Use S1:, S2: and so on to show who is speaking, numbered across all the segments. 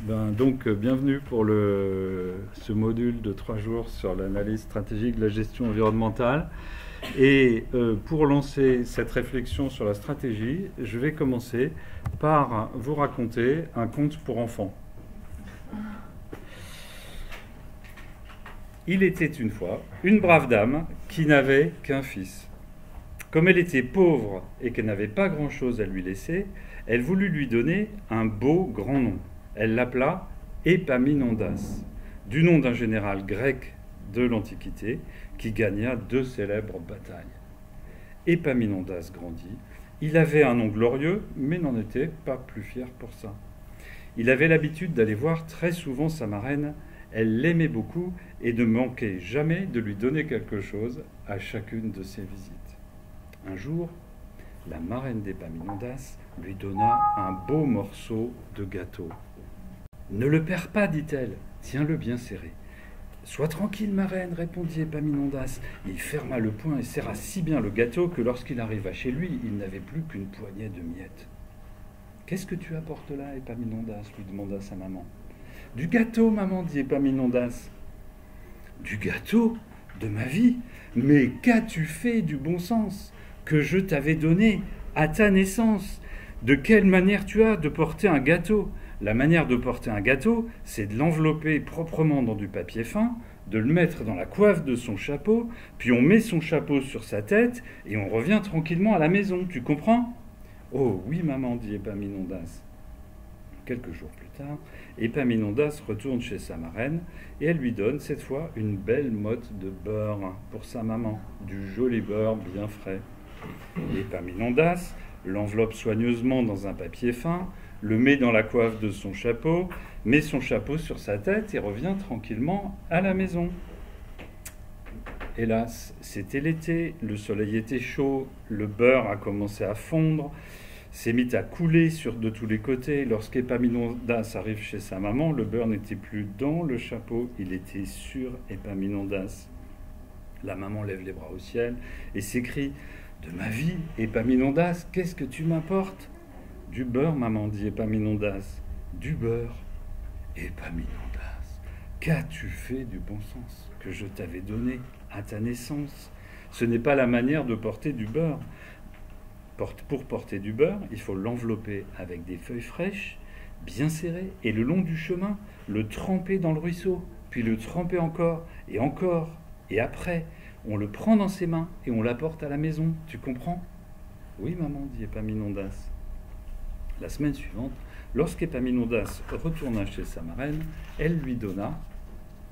S1: Bienvenue pour ce module de 3 jours sur l'analyse stratégique de la gestion environnementale. Et pour lancer cette réflexion sur la stratégie, je vais commencer par vous raconter un conte pour enfants. Il était une fois une brave dame qui n'avait qu'un fils. Comme elle était pauvre et qu'elle n'avait pas grand-chose à lui laisser, elle voulut lui donner un beau grand nom. Elle l'appela Épaminondas, du nom d'un général grec de l'Antiquité qui gagna 2 célèbres batailles. Épaminondas grandit. Il avait un nom glorieux, mais n'en était pas plus fier pour ça. Il avait l'habitude d'aller voir très souvent sa marraine. Elle l'aimait beaucoup et ne manquait jamais de lui donner quelque chose à chacune de ses visites. Un jour, la marraine d'Épaminondas lui donna un beau morceau de gâteau. « Ne le perds pas, dit-elle, tiens-le bien serré. »« Sois tranquille, marraine, répondit Épaminondas. Il ferma le poing et serra si bien le gâteau que lorsqu'il arriva chez lui, il n'avait plus qu'une poignée de miettes. « Qu'est-ce que tu apportes là, Épaminondas » lui demanda sa maman. « Du gâteau, maman, dit Épaminondas. »« Du gâteau ? De ma vie ? Mais qu'as-tu fait du bon sens que je t'avais donné à ta naissance? De quelle manière tu as de porter un gâteau? La manière de porter un gâteau, c'est de l'envelopper proprement dans du papier fin, de le mettre dans la coiffe de son chapeau, puis on met son chapeau sur sa tête et on revient tranquillement à la maison. Tu comprends? » ?»« Oh oui, maman, dit Épaminondas. » Quelques jours plus tard, Épaminondas retourne chez sa marraine et elle lui donne cette fois une belle motte de beurre pour sa maman, du joli beurre bien frais. Épaminondas l'enveloppe soigneusement dans un papier fin, le met dans la coiffe de son chapeau, met son chapeau sur sa tête et revient tranquillement à la maison. Hélas, c'était l'été, le soleil était chaud, le beurre a commencé à fondre, s'est mis à couler de tous les côtés. Lorsqu'Épaminondas arrive chez sa maman, le beurre n'était plus dans le chapeau, il était sur Épaminondas. La maman lève les bras au ciel et s'écrie « De ma vie, Épaminondas, qu'est-ce que tu m'apportes ?»« Du beurre, maman, dit Épaminondas. »« Du beurre. Épaminondas, qu'as-tu fait du bon sens que je t'avais donné à ta naissance? Ce n'est pas la manière de porter du beurre. Pour porter du beurre, il faut l'envelopper avec des feuilles fraîches, bien serrées, et le long du chemin, le tremper dans le ruisseau, puis le tremper encore, et après, on le prend dans ses mains et on l'apporte à la maison. Tu comprends? »« Oui, maman, dit Épaminondas. » La semaine suivante, lorsqu'Épaminondas retourna chez sa marraine, elle lui donna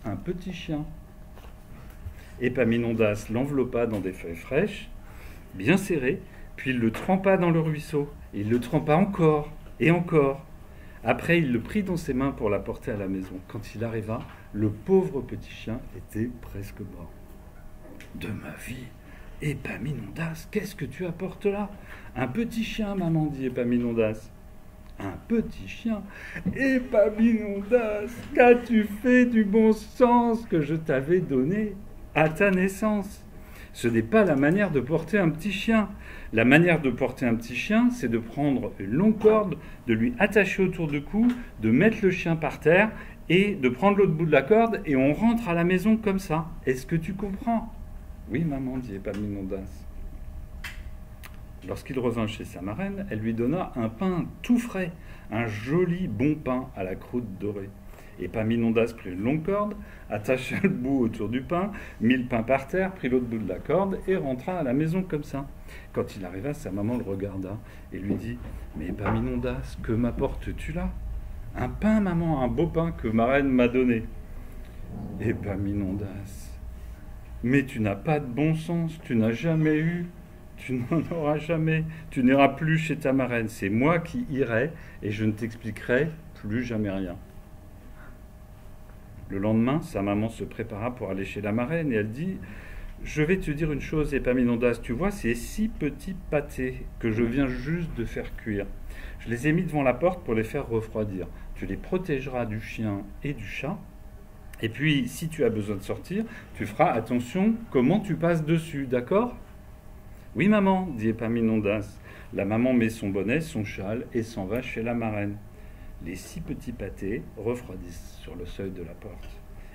S1: un petit chien. Épaminondas l'enveloppa dans des feuilles fraîches, bien serrées, puis il le trempa dans le ruisseau. Et il le trempa encore et encore. Après, il le prit dans ses mains pour l'apporter à la maison. Quand il arriva, le pauvre petit chien était presque mort. « De ma vie, Épaminondas, qu'est-ce que tu apportes là? »« Un petit chien, maman, dit Épaminondas. »« Un petit chien? Épaminondas, qu'as-tu fait du bon sens que je t'avais donné à ta naissance? Ce n'est pas la manière de porter un petit chien. La manière de porter un petit chien, c'est de prendre une longue corde, de lui attacher autour du cou, de mettre le chien par terre et de prendre l'autre bout de la corde et on rentre à la maison comme ça. Est-ce que tu comprends? »« Oui, maman, dit Épaminondas. » Lorsqu'il revint chez sa marraine, elle lui donna un pain tout frais, un joli bon pain à la croûte dorée. Épaminondas prit une longue corde, attacha le bout autour du pain, mit le pain par terre, prit l'autre bout de la corde et rentra à la maison comme ça. Quand il arriva, sa maman le regarda et lui dit « Mais Épaminondas, que m'apportes-tu là ?»« Un pain, maman, un beau pain que ma reine m'a donné. »« Épaminondas, mais tu n'as pas de bon sens, tu n'as jamais eu, tu n'en auras jamais, tu n'iras plus chez ta marraine, c'est moi qui irai et je ne t'expliquerai plus jamais rien. » Le lendemain, sa maman se prépara pour aller chez la marraine et elle dit « Je vais te dire une chose, Épaminondas, tu vois ces 6 petits pâtés que je viens juste de faire cuire. Je les ai mis devant la porte pour les faire refroidir. Tu les protégeras du chien et du chat. Et puis, si tu as besoin de sortir, tu feras attention comment tu passes dessus, d'accord ?»« Oui, maman, dit Épaminondas. » La maman met son bonnet, son châle et s'en va chez la marraine. Les 6 petits pâtés refroidissent sur le seuil de la porte.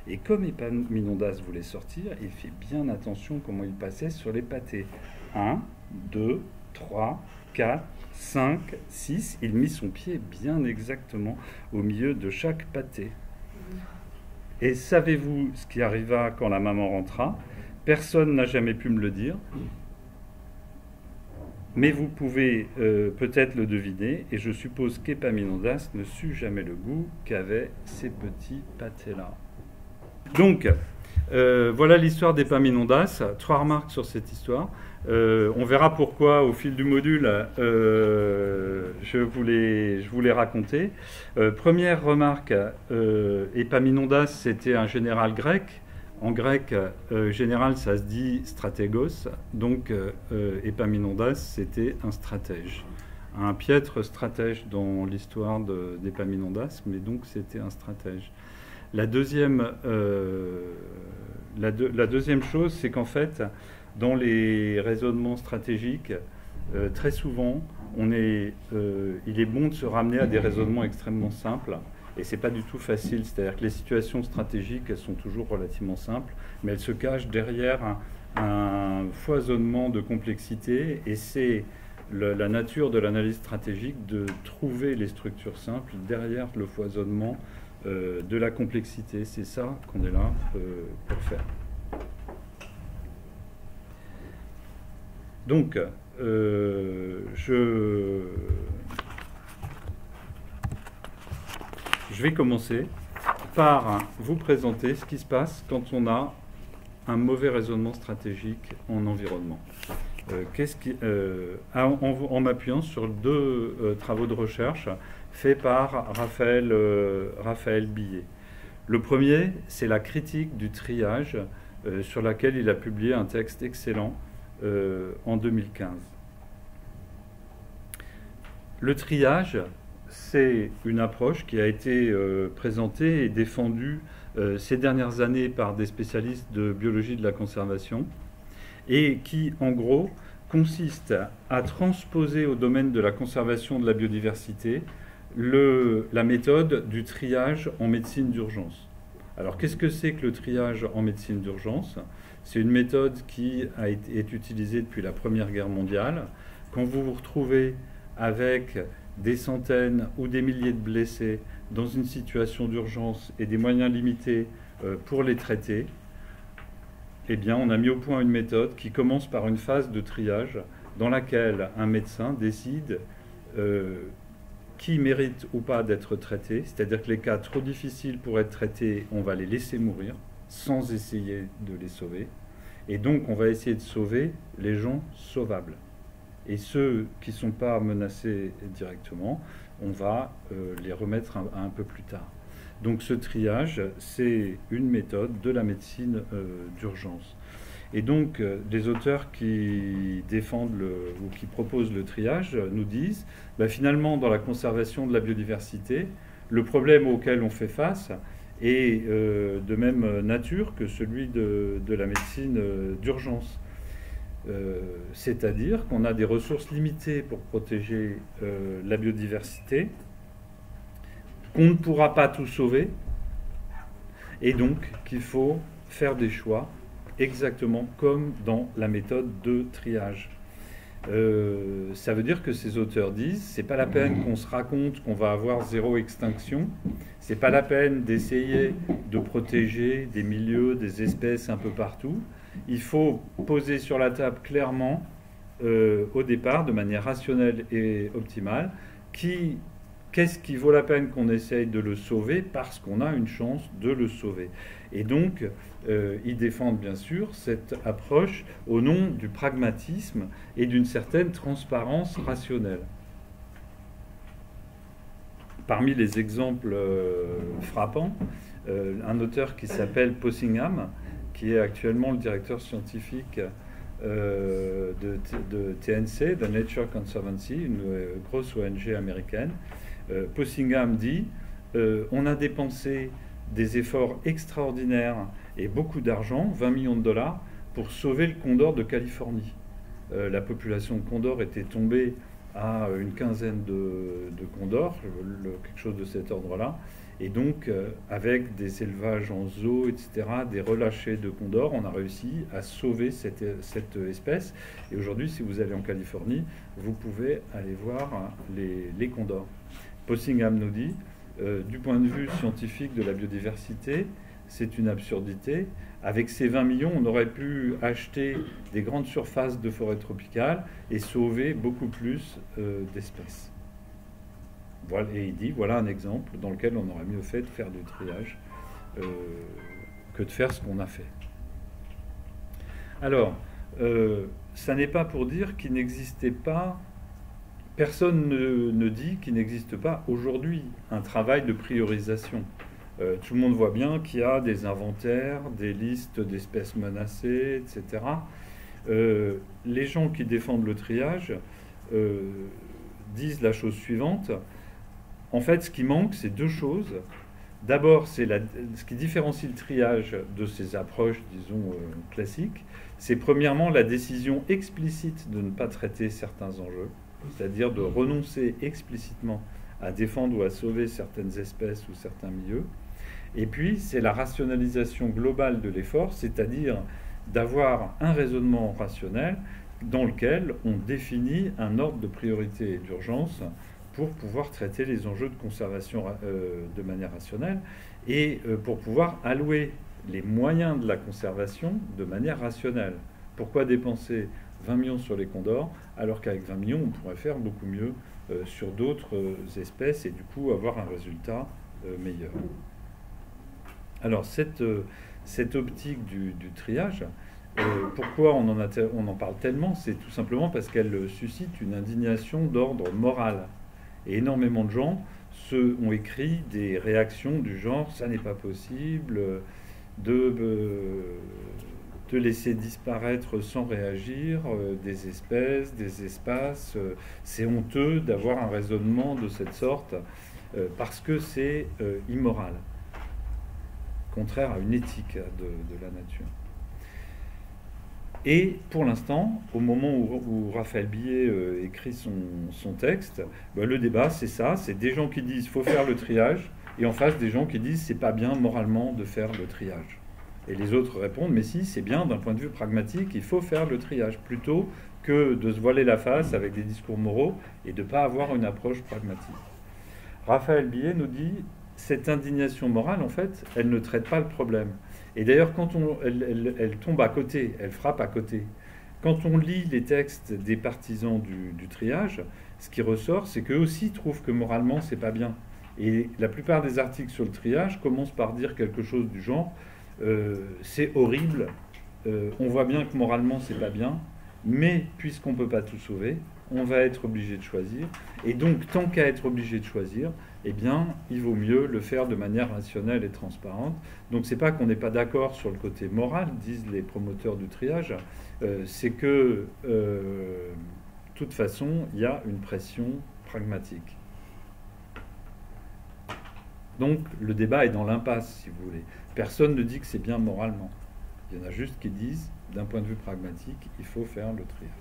S1: Et comme Épaminondas voulait sortir, il fait bien attention comment il passait sur les pâtés. 1, 2, 3, 4, 5, 6. Il mit son pied bien exactement au milieu de chaque pâté. Et savez-vous ce qui arriva quand la maman rentra? Personne n'a jamais pu me le dire. Mais vous pouvez peut-être le deviner, et je suppose qu'Épaminondas ne sut jamais le goût qu'avaient ces petits pâtés-là. Donc, voilà l'histoire d'Épaminondas. 3 remarques sur cette histoire. On verra pourquoi au fil du module je vous les raconter. Première remarque, Épaminondas c'était un général grec. En grec, général ça se dit stratégos, donc Épaminondas c'était un stratège. Un piètre stratège dans l'histoire d'Épaminondas, mais donc c'était un stratège. La deuxième chose, c'est qu'en fait, dans les raisonnements stratégiques, très souvent, il est bon de se ramener à des raisonnements extrêmement simples. Et ce n'est pas du tout facile. C'est-à-dire que les situations stratégiques, elles sont toujours relativement simples, mais elles se cachent derrière un foisonnement de complexité. Et c'est la nature de l'analyse stratégique de trouver les structures simples derrière le foisonnement de la complexité. C'est ça qu'on est là pour faire. Donc, je vais commencer par vous présenter ce qui se passe quand on a un mauvais raisonnement stratégique en environnement. En m'appuyant sur 2 travaux de recherche faits par Raphaël Billet. Le premier, c'est la critique du triage, sur laquelle il a publié un texte excellent en 2015. Le triage, c'est une approche qui a été présentée et défendue ces dernières années par des spécialistes de biologie de la conservation et qui, en gros, consiste à transposer au domaine de la conservation de la biodiversité la méthode du triage en médecine d'urgence. Alors, qu'est-ce que c'est que le triage en médecine d'urgence? C'est une méthode qui est utilisée depuis la Première Guerre mondiale. Quand vous vous retrouvez avec des centaines ou des milliers de blessés dans une situation d'urgence et des moyens limités pour les traiter, eh bien, on a mis au point une méthode qui commence par une phase de triage dans laquelle un médecin décide qui mérite ou pas d'être traité, c'est-à-dire que les cas trop difficiles pour être traités, on va les laisser mourir sans essayer de les sauver. Et donc, on va essayer de sauver les gens sauvables. Et ceux qui ne sont pas menacés directement, on va les remettre un peu plus tard. Donc ce triage, c'est une méthode de la médecine d'urgence. Et donc les auteurs qui défendent ou qui proposent le triage nous disent, finalement dans la conservation de la biodiversité, le problème auquel on fait face est de même nature que celui de la médecine d'urgence. C'est-à-dire qu'on a des ressources limitées pour protéger la biodiversité, qu'on ne pourra pas tout sauver, et donc qu'il faut faire des choix exactement comme dans la méthode de triage. Ça veut dire que ces auteurs disent, c'est pas la peine qu'on se raconte qu'on va avoir 0 extinction, c'est pas la peine d'essayer de protéger des milieux, des espèces un peu partout. Il faut poser sur la table clairement, au départ, de manière rationnelle et optimale, qu'est-ce qui vaut la peine qu'on essaye de le sauver parce qu'on a une chance de le sauver. Et donc, ils défendent bien sûr cette approche au nom du pragmatisme et d'une certaine transparence rationnelle. Parmi les exemples frappants, un auteur qui s'appelle Possingham, qui est actuellement le directeur scientifique de TNC, de Nature Conservancy, une grosse ONG américaine. Possingham dit on a dépensé des efforts extraordinaires et beaucoup d'argent, 20 millions de dollars, pour sauver le condor de Californie. La population de condor était tombée à une quinzaine de condors, quelque chose de cet ordre-là. Et donc, avec des élevages en zoo, etc., des relâchés de condors, on a réussi à sauver cette espèce. Et aujourd'hui, si vous allez en Californie, vous pouvez aller voir les condors. Possingham nous dit, du point de vue scientifique de la biodiversité, c'est une absurdité. Avec ces 20 millions, on aurait pu acheter des grandes surfaces de forêt tropicale et sauver beaucoup plus d'espèces. Voilà, et il dit, voilà un exemple dans lequel on aurait mieux fait de faire du triage que de faire ce qu'on a fait. Alors, ça n'est pas pour dire qu'il n'existait pas, personne ne dit qu'il n'existe pas aujourd'hui un travail de priorisation. Tout le monde voit bien qu'il y a des inventaires, des listes d'espèces menacées, etc. Les gens qui défendent le triage disent la chose suivante. En fait, ce qui manque, c'est deux choses. D'abord, c'est ce qui différencie le triage de ces approches, disons, classiques. C'est premièrement la décision explicite de ne pas traiter certains enjeux, c'est-à-dire de renoncer explicitement à défendre ou à sauver certaines espèces ou certains milieux. Et puis, c'est la rationalisation globale de l'effort, c'est-à-dire d'avoir un raisonnement rationnel dans lequel on définit un ordre de priorité et d'urgence pour pouvoir traiter les enjeux de conservation de manière rationnelle et pour pouvoir allouer les moyens de la conservation de manière rationnelle. Pourquoi dépenser 20 millions sur les condors alors qu'avec 20 millions, on pourrait faire beaucoup mieux sur d'autres espèces et du coup avoir un résultat meilleur. Alors cette optique du triage, pourquoi on en parle tellement? C'est tout simplement parce qu'elle suscite une indignation d'ordre moral. Et énormément de gens ont écrit des réactions du genre « ça n'est pas possible de laisser disparaître sans réagir des espèces, des espaces, c'est honteux d'avoir un raisonnement de cette sorte parce que c'est immoral, contraire à une éthique de la nature ». Et pour l'instant, au moment où Raphaël Billet écrit son texte, le débat c'est ça, c'est des gens qui disent faut faire le triage, et en face des gens qui disent c'est pas bien moralement de faire le triage. Et les autres répondent mais si, c'est bien d'un point de vue pragmatique, il faut faire le triage, plutôt que de se voiler la face avec des discours moraux et de ne pas avoir une approche pragmatique. Raphaël Billet nous dit cette indignation morale, en fait, elle ne traite pas le problème. Et d'ailleurs, quand elle tombe à côté, elle frappe à côté. Quand on lit les textes des partisans du triage, ce qui ressort, c'est qu'eux aussi trouvent que moralement, c'est pas bien. Et la plupart des articles sur le triage commencent par dire quelque chose du genre c'est horrible, on voit bien que moralement, c'est pas bien, mais puisqu'on peut pas tout sauver, on va être obligé de choisir. Et donc, tant qu'à être obligé de choisir, eh bien, il vaut mieux le faire de manière rationnelle et transparente. Donc, c'est pas qu'on n'est pas d'accord sur le côté moral, disent les promoteurs du triage, c'est que, de toute façon, il y a une pression pragmatique. Donc, le débat est dans l'impasse, si vous voulez. Personne ne dit que c'est bien moralement. Il y en a juste qui disent, d'un point de vue pragmatique, il faut faire le triage.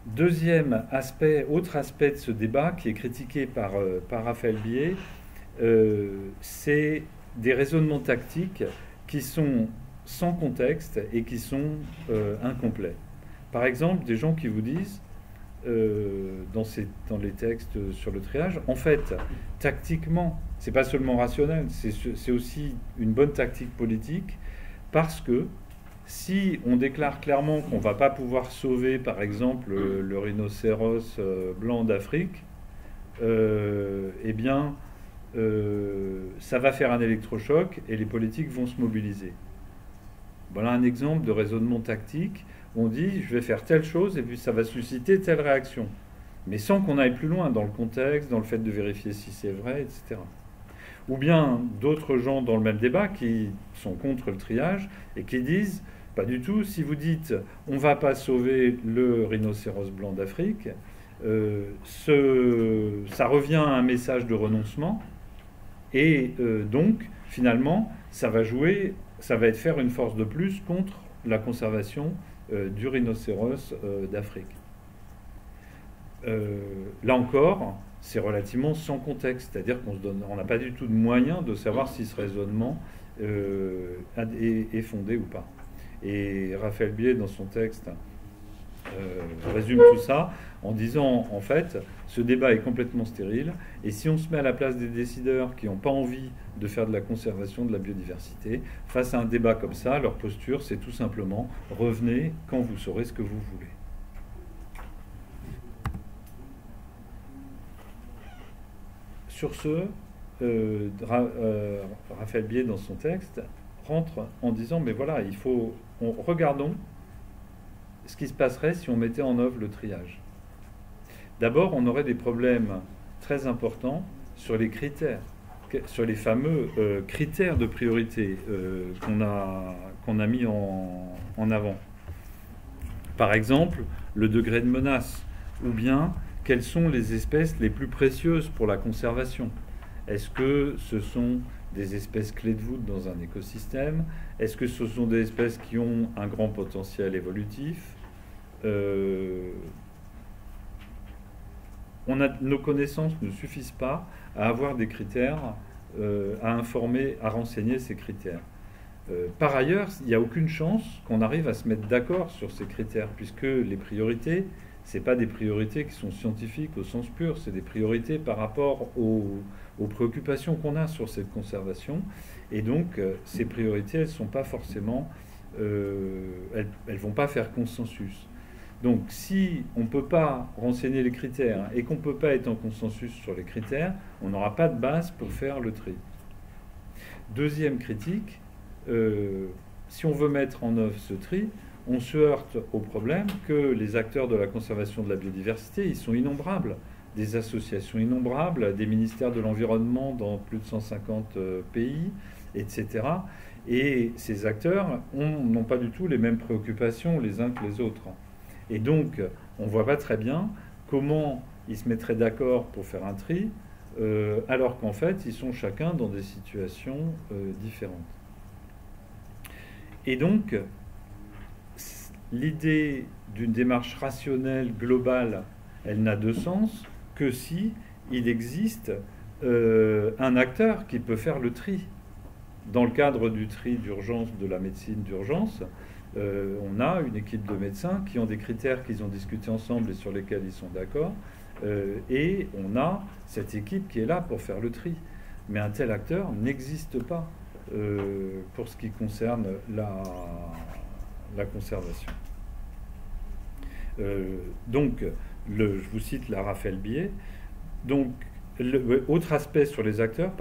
S1: Deuxième aspect, autre aspect de ce débat qui est critiqué par Raphaël Billet, c'est des raisonnements tactiques qui sont sans contexte et qui sont incomplets. Par exemple, des gens qui vous disent, dans les textes sur le triage, en fait, tactiquement, c'est pas seulement rationnel, c'est aussi une bonne tactique politique, parce que si on déclare clairement qu'on ne va pas pouvoir sauver, par exemple, le rhinocéros blanc d'Afrique, eh bien, ça va faire un électrochoc et les politiques vont se mobiliser. Voilà un exemple de raisonnement tactique. On dit, je vais faire telle chose et puis ça va susciter telle réaction. Mais sans qu'on aille plus loin dans le contexte, dans le fait de vérifier si c'est vrai, etc. Ou bien d'autres gens dans le même débat qui sont contre le triage et qui disent, pas du tout, si vous dites on ne va pas sauver le rhinocéros blanc d'Afrique, ça revient à un message de renoncement et donc finalement ça va être faire une force de plus contre la conservation du rhinocéros d'Afrique. Là encore, c'est relativement sans contexte, c'est-à-dire qu'on n'a pas du tout de moyen de savoir si ce raisonnement est fondé ou pas. Et Raphaël Bié, dans son texte, résume tout ça en disant, en fait, ce débat est complètement stérile, et si on se met à la place des décideurs qui n'ont pas envie de faire de la conservation de la biodiversité, face à un débat comme ça, leur posture, c'est tout simplement « revenez quand vous saurez ce que vous voulez ». Sur ce, Raphaël Bié, dans son texte, rentre en disant, mais voilà, regardons ce qui se passerait si on mettait en œuvre le triage. D'abord, on aurait des problèmes très importants sur les critères, sur les fameux critères de priorité qu'on a mis en avant. Par exemple, le degré de menace, ou bien quelles sont les espèces les plus précieuses pour la conservation. Est-ce que ce sont des espèces clés de voûte dans un écosystème? Est-ce que ce sont des espèces qui ont un grand potentiel évolutif? Nos connaissances ne suffisent pas à avoir des critères, à informer, à renseigner ces critères. Par ailleurs, il n'y a aucune chance qu'on arrive à se mettre d'accord sur ces critères, puisque les priorités, ce n'est pas des priorités qui sont scientifiques au sens pur, c'est des priorités par rapport aux préoccupations qu'on a sur cette conservation. Et donc, ces priorités, elles ne sont pas forcément... elles vont pas faire consensus. Donc, si on ne peut pas renseigner les critères et qu'on ne peut pas être en consensus sur les critères, on n'aura pas de base pour faire le tri. Deuxième critique, si on veut mettre en œuvre ce tri, on se heurte au problème que les acteurs de la conservation de la biodiversité, ils sont innombrables. Des associations innombrables, des ministères de l'environnement dans plus de 150 pays, etc. Et ces acteurs n'ont pas du tout les mêmes préoccupations les uns que les autres. Et donc, on ne voit pas très bien comment ils se mettraient d'accord pour faire un tri, alors qu'en fait, ils sont chacun dans des situations différentes. Et donc, l'idée d'une démarche rationnelle, globale, elle n'a de sens que si il existe un acteur qui peut faire le tri. Dans le cadre du tri d'urgence, de la médecine d'urgence, on a une équipe de médecins qui ont des critères qu'ils ont discutés ensemble et sur lesquels ils sont d'accord, et on a cette équipe qui est là pour faire le tri. Mais un tel acteur n'existe pas pour ce qui concerne la conservation. Donc, je vous cite la Raphaël Bié. Donc, autre aspect sur les acteurs,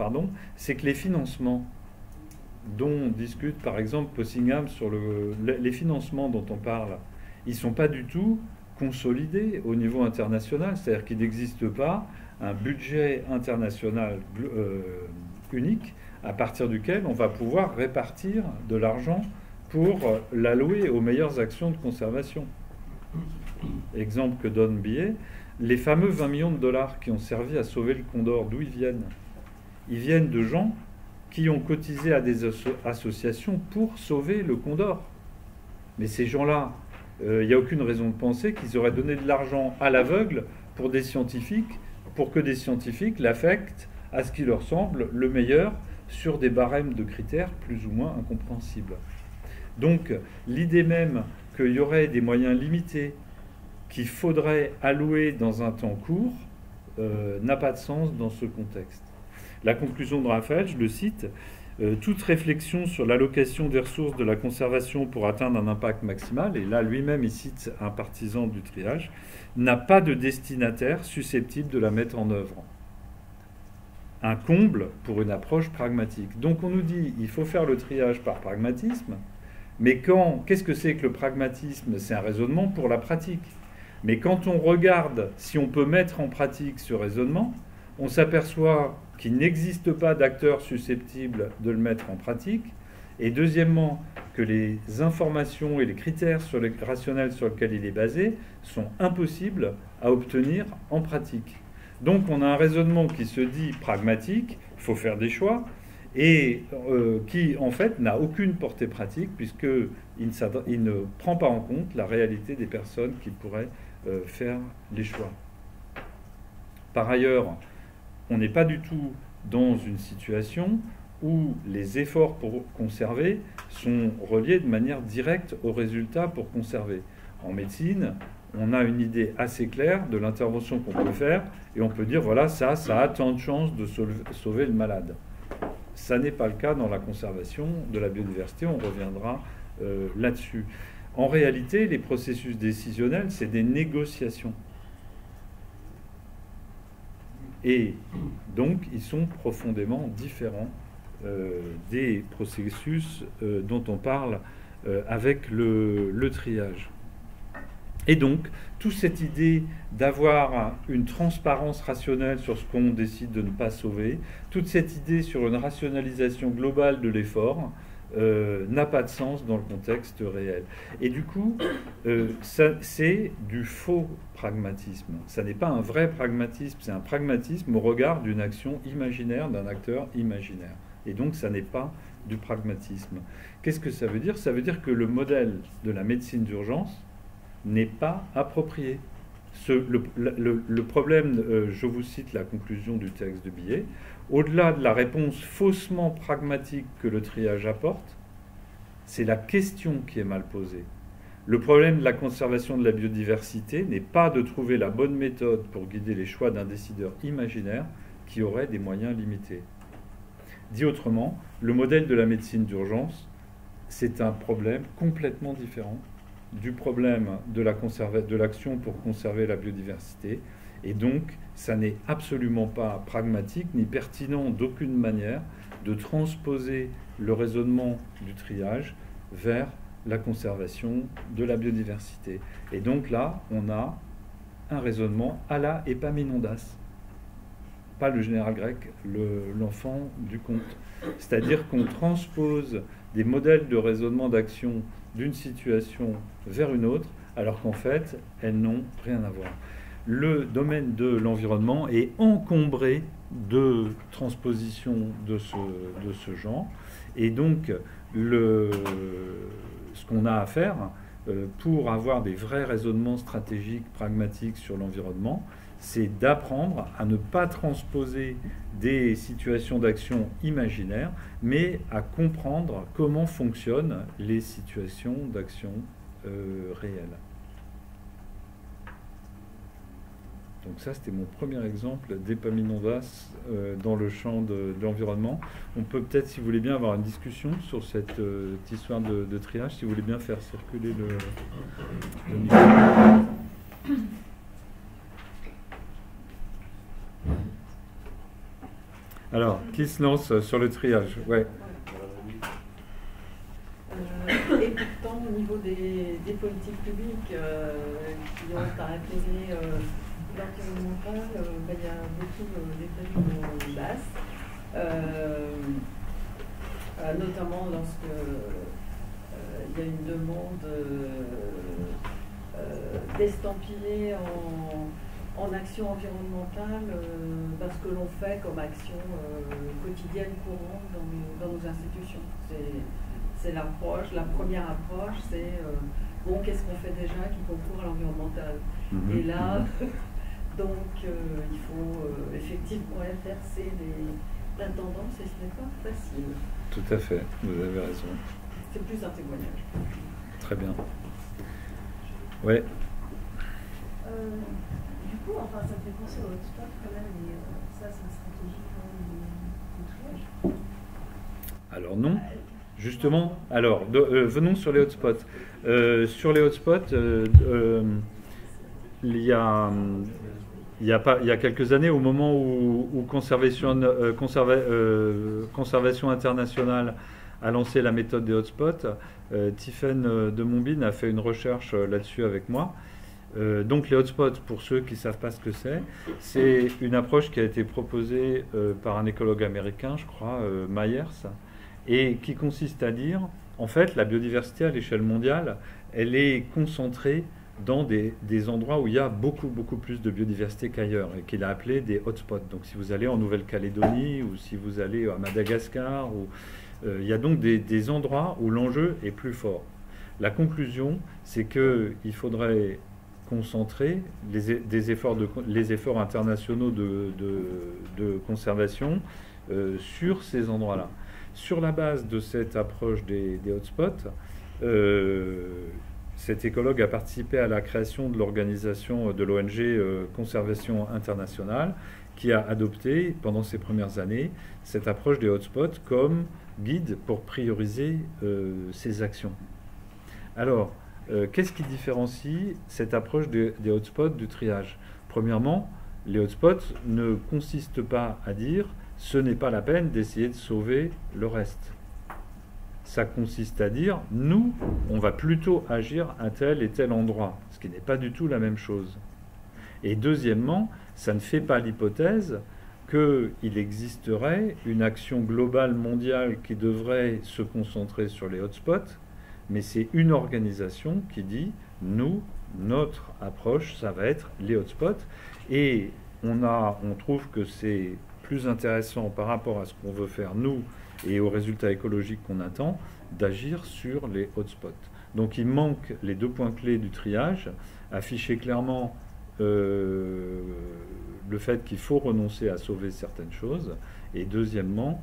S1: c'est que les financements dont discute par exemple Possingham sur les financements dont on parle, ils ne sont pas du tout consolidés au niveau international, c'est-à-dire qu'il n'existe pas un budget international unique à partir duquel on va pouvoir répartir de l'argent pour l'allouer aux meilleures actions de conservation. Exemple que donne Bié, les fameux 20 millions de dollars qui ont servi à sauver le Condor, d'où ils viennent? Ils viennent de gens qui ont cotisé à des associations pour sauver le Condor. Mais ces gens-là, il n'y a aucune raison de penser qu'ils auraient donné de l'argent à l'aveugle pour des scientifiques, pour que des scientifiques l'affectent à ce qui leur semble le meilleur sur des barèmes de critères plus ou moins incompréhensibles. Donc, l'idée même qu'il y aurait des moyens limités qu'il faudrait allouer dans un temps court n'a pas de sens dans ce contexte. La conclusion de Raphaël, je le cite, « Toute réflexion sur l'allocation des ressources de la conservation pour atteindre un impact maximal », et là lui-même il cite un partisan du triage, « n'a pas de destinataire susceptible de la mettre en œuvre. » Un comble pour une approche pragmatique. Donc on nous dit il faut faire le triage par pragmatisme, mais qu'est-ce que c'est que le pragmatisme? C'est un raisonnement pour la pratique. Mais quand on regarde si on peut mettre en pratique ce raisonnement, on s'aperçoit qu'il n'existe pas d'acteurs susceptibles de le mettre en pratique, et deuxièmement, que les informations et les critères rationnels sur lesquels il est basé sont impossibles à obtenir en pratique. Donc on a un raisonnement qui se dit pragmatique, il faut faire des choix, et qui en fait n'a aucune portée pratique, puisqu'il ne prend pas en compte la réalité des personnes qui pourraient faire les choix. Par ailleurs, on n'est pas du tout dans une situation où les efforts pour conserver sont reliés de manière directe aux résultats pour conserver. En médecine, on a une idée assez claire de l'intervention qu'on peut faire et on peut dire, voilà, ça a tant de chances de sauver le malade. Ça n'est pas le cas dans la conservation de la biodiversité, on reviendra là-dessus. En réalité, les processus décisionnels, c'est des négociations. Et donc, ils sont profondément différents des processus dont on parle avec le triage. Et donc, toute cette idée d'avoir une transparence rationnelle sur ce qu'on décide de ne pas sauver, toute cette idée sur une rationalisation globale de l'effort, n'a pas de sens dans le contexte réel. Et du coup, c'est du faux pragmatisme. Ça n'est pas un vrai pragmatisme, c'est un pragmatisme au regard d'une action imaginaire, d'un acteur imaginaire. Et donc, ça n'est pas du pragmatisme. Qu'est-ce que ça veut dire? Ça veut dire que le modèle de la médecine d'urgence n'est pas approprié. Le problème, je vous cite la conclusion du texte de Billet, au-delà de la réponse faussement pragmatique que le triage apporte, c'est la question qui est mal posée. Le problème de la conservation de la biodiversité n'est pas de trouver la bonne méthode pour guider les choix d'un décideur imaginaire qui aurait des moyens limités. Dit autrement, le modèle de la médecine d'urgence, c'est un problème complètement différent du problème de l'action pour conserver la biodiversité. Et donc, ça n'est absolument pas pragmatique ni pertinent d'aucune manière de transposer le raisonnement du triage vers la conservation de la biodiversité. Et donc là, on a un raisonnement à la Épaminondas, pas le général grec, l'enfant du conte. C'est-à-dire qu'on transpose des modèles de raisonnement d'action d'une situation vers une autre, alors qu'en fait, elles n'ont rien à voir. Le domaine de l'environnement est encombré de transpositions de ce genre. Et donc, ce qu'on a à faire pour avoir des vrais raisonnements stratégiques, pragmatiques sur l'environnement, c'est d'apprendre à ne pas transposer des situations d'action imaginaires, mais à comprendre comment fonctionnent les situations d'action réelles. Donc ça, c'était mon premier exemple d'Épaminondas dans le champ de l'environnement. On peut peut-être, si vous voulez bien, avoir une discussion sur cette histoire de triage, si vous voulez bien faire circuler le micro. Alors, qui se lance sur le triage? Ouais.
S2: Et pourtant, au niveau des politiques publiques qui ont caractérisé l'environnemental, il y a beaucoup d'effets qui sont basses, notamment lorsque il y a une demande d'estampiller en action environnementale ce que l'on fait comme action quotidienne courante dans nos institutions. C'est l'approche, la première approche, c'est bon, qu'est-ce qu'on fait déjà qui concourt à l'environnemental. Et là, donc, il faut effectivement inverser la tendance et ce n'est pas facile.
S1: Tout à fait, vous avez raison.
S2: C'est plus un témoignage.
S1: Très bien. Ouais.
S3: Du coup, enfin, ça me fait penser au hotspot quand même, et ça, c'est une stratégie quand même de triage. Alors non.
S1: Justement, alors, venons sur les hotspots. Sur les hotspots, il y a quelques années, au moment où Conservation Internationale a lancé la méthode des hotspots, Tiffaine de Montbine a fait une recherche là-dessus avec moi. Donc les hotspots, pour ceux qui ne savent pas ce que c'est une approche qui a été proposée par un écologue américain, je crois, Myers, et qui consiste à dire, en fait, la biodiversité à l'échelle mondiale, elle est concentrée dans des endroits où il y a beaucoup plus de biodiversité qu'ailleurs, et qu'il a appelé des hotspots. Donc si vous allez en Nouvelle-Calédonie, ou si vous allez à Madagascar, il y a donc des endroits où l'enjeu est plus fort. La conclusion, c'est qu'il faudrait concentrer les efforts internationaux de conservation sur ces endroits-là. Sur la base de cette approche des hotspots, cet écologue a participé à la création de l'organisation de l'ONG Conservation Internationale, qui a adopté pendant ses premières années cette approche des hotspots comme guide pour prioriser ses actions. Alors, qu'est-ce qui différencie cette approche des hotspots du triage? Premièrement, les hotspots ne consistent pas à dire ce n'est pas la peine d'essayer de sauver le reste. Ça consiste à dire nous, on va plutôt agir à tel et tel endroit, ce qui n'est pas du tout la même chose. Et deuxièmement, ça ne fait pas l'hypothèse qu'il existerait une action globale mondiale qui devrait se concentrer sur les hotspots, mais c'est une organisation qui dit, nous, notre approche, ça va être les hotspots. Et on trouve que c'est plus intéressant par rapport à ce qu'on veut faire, nous, et aux résultats écologiques qu'on attend, d'agir sur les hotspots. Donc il manque les deux points clés du triage, afficher clairement le fait qu'il faut renoncer à sauver certaines choses, et deuxièmement,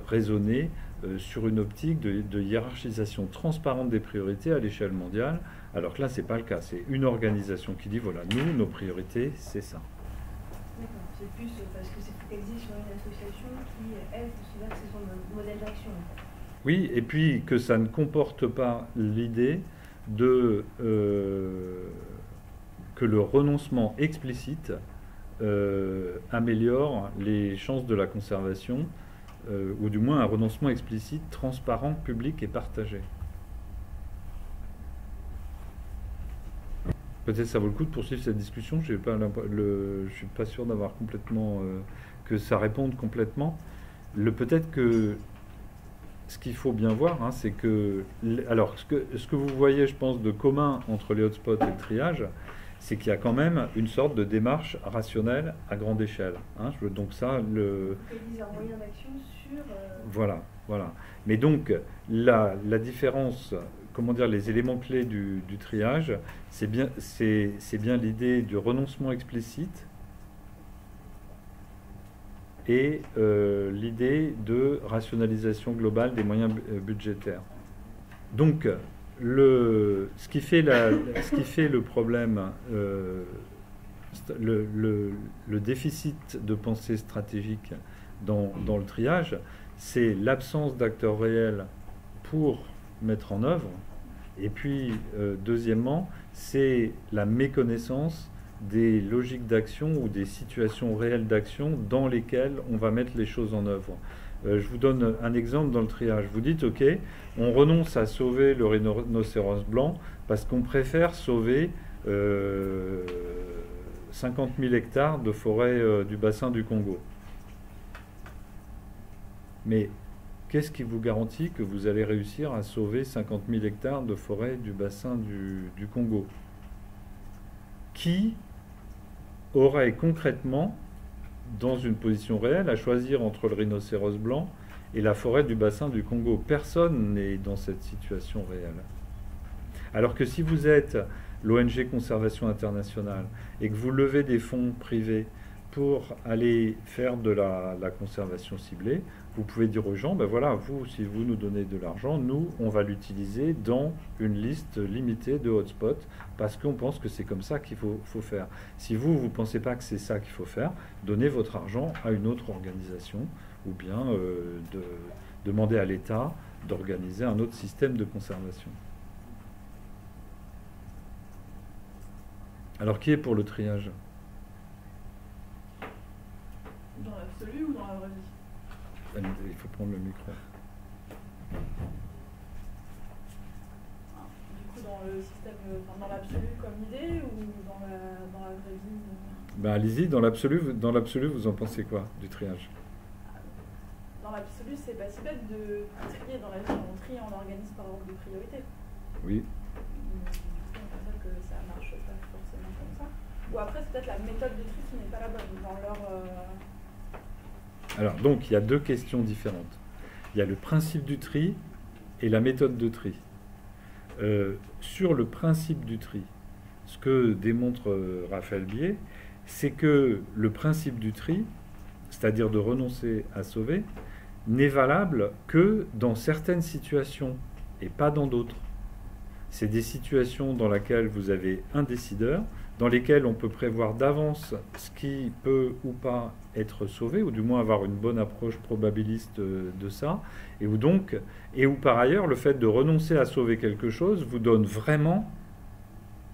S1: raisonner sur une optique de hiérarchisation transparente des priorités à l'échelle mondiale, alors que là, ce n'est pas le cas. C'est une organisation qui dit, voilà, nous, nos priorités, c'est ça.
S3: D'accord, c'est plus parce que c'est focalisé sur une association qui, elle, considère que c'est son modèle d'action. En fait.
S1: Oui, et puis que ça ne comporte pas l'idée de que le renoncement explicite améliore les chances de la conservation, ou du moins un renoncement explicite, transparent, public et partagé. Peut-être ça vaut le coup de poursuivre cette discussion. Je ne suis pas sûr d'avoir complètement que ça réponde complètement. Peut-être que ce qu'il faut bien voir, hein, c'est que alors ce que vous voyez, je pense, de commun entre les hotspots et le triage, c'est qu'il y a quand même une sorte de démarche rationnelle à grande échelle. Hein. Donc ça,
S3: focaliser un moyen d'action sur.
S1: Voilà. Mais donc la différence, comment dire, les éléments clés du triage, c'est bien l'idée du renoncement explicite et l'idée de rationalisation globale des moyens budgétaires. Donc, ce qui fait le problème, le déficit de pensée stratégique dans le triage, c'est l'absence d'acteurs réels pour mettre en œuvre. Et puis, deuxièmement, c'est la méconnaissance des logiques d'action ou des situations réelles d'action dans lesquelles on va mettre les choses en œuvre. Je vous donne un exemple dans le triage. Vous dites, OK, on renonce à sauver le rhinocéros blanc parce qu'on préfère sauver 50 000 hectares de forêt du bassin du Congo. Mais qu'est-ce qui vous garantit que vous allez réussir à sauver 50 000 hectares de forêt du bassin du Congo? Qui aurait concrètement, dans une position réelle, à choisir entre le rhinocéros blanc et la forêt du bassin du Congo? Personne n'est dans cette situation réelle. Alors que si vous êtes l'ONG Conservation Internationale et que vous levez des fonds privés pour aller faire de la conservation ciblée, vous pouvez dire aux gens, ben voilà, vous, si vous nous donnez de l'argent, nous, on va l'utiliser dans une liste limitée de hotspots parce qu'on pense que c'est comme ça qu'il faut faire. Si vous ne pensez pas que c'est ça qu'il faut faire, donnez votre argent à une autre organisation ou bien demandez à l'État d'organiser un autre système de conservation. Alors, qui est pour le triage ?
S4: Dans l'absolu ou dans la vraie vie?
S1: Il faut prendre le micro.
S4: Du coup, dans le système, dans l'absolu comme idée ou dans la vraie vie?
S1: Ben, allez-y, dans l'absolu, vous en pensez quoi du triage?
S4: Dans l'absolu, c'est pas si bête de trier dans la vie. On trie, on organise par ordre de priorité.
S1: Oui.
S4: Peut-être que ça marche pas forcément comme ça. Ou après, c'est peut-être la méthode de tri qui n'est pas la bonne. Dans leur.
S1: Alors, donc, il y a deux questions différentes. Il y a le principe du tri et la méthode de tri. Sur le principe du tri, ce que démontre Raphaël Bié, c'est que le principe du tri, c'est-à-dire de renoncer à sauver, n'est valable que dans certaines situations et pas dans d'autres. C'est des situations dans lesquelles vous avez un décideur, dans lesquelles on peut prévoir d'avance ce qui peut ou pas être sauvé, ou du moins avoir une bonne approche probabiliste de ça, et où par ailleurs le fait de renoncer à sauver quelque chose vous donne vraiment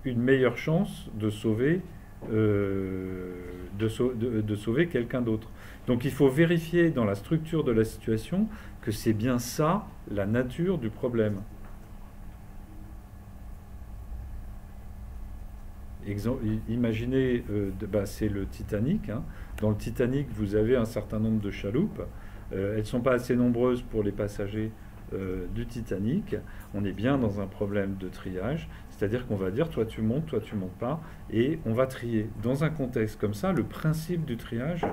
S1: une meilleure chance de sauver, sauver quelqu'un d'autre. Donc il faut vérifier dans la structure de la situation que c'est bien ça la nature du problème. Imaginez, c'est le Titanic. Hein. Dans le Titanic, vous avez un certain nombre de chaloupes. Elles ne sont pas assez nombreuses pour les passagers du Titanic. On est bien dans un problème de triage. C'est-à-dire qu'on va dire, toi tu montes pas, et on va trier. Dans un contexte comme ça, le principe du triage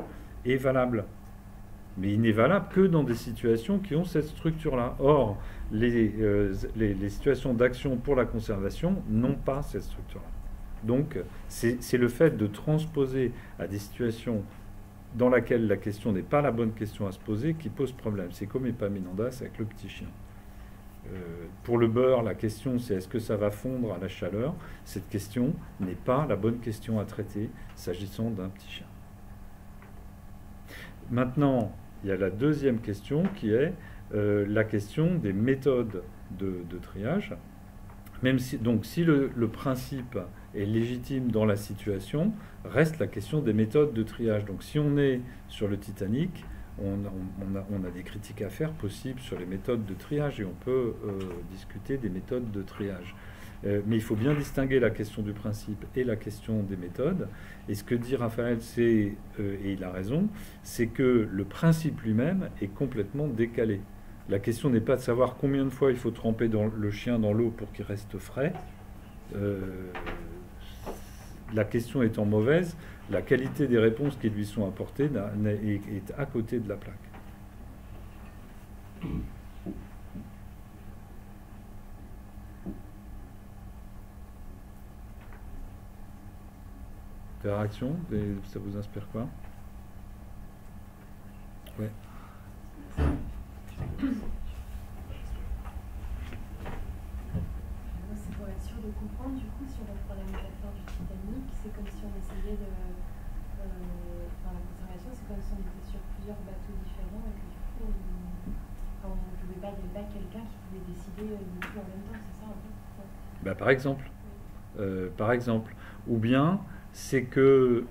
S1: est valable. Mais il n'est valable que dans des situations qui ont cette structure-là. Or, les situations d'action pour la conservation n'ont pas cette structure-là. Donc, c'est le fait de transposer à des situations dans lesquelles la question n'est pas la bonne question à se poser qui pose problème. C'est comme Epaminondas avec le petit chien. Pour le beurre, la question c'est est-ce que ça va fondre à la chaleur? Cette question n'est pas la bonne question à traiter s'agissant d'un petit chien. Maintenant, il y a la deuxième question qui est la question des méthodes de triage. Même si, donc, si le principe est légitime dans la situation, reste la question des méthodes de triage. Donc si on est sur le Titanic, on a des critiques à faire possibles sur les méthodes de triage et on peut discuter des méthodes de triage. Mais il faut bien distinguer la question du principe et la question des méthodes. Et ce que dit Raphaël, et il a raison, c'est que le principe lui-même est complètement décalé. La question n'est pas de savoir combien de fois il faut tremper le chien dans l'eau pour qu'il reste frais. La question étant mauvaise, la qualité des réponses qui lui sont apportées est à côté de la plaque. La réaction, ça vous inspire quoi? Ouais.
S3: C'est pour être sûr de comprendre, du coup, si on reprend la métaphore du Titanic, c'est comme si on essayait de... la conservation, c'est comme si on était sur plusieurs bateaux différents et que du coup, il n'y avait pas quelqu'un qui pouvait décider de tout en même temps, c'est ça un peu?
S1: Par exemple. Par exemple. Ou bien, c'est que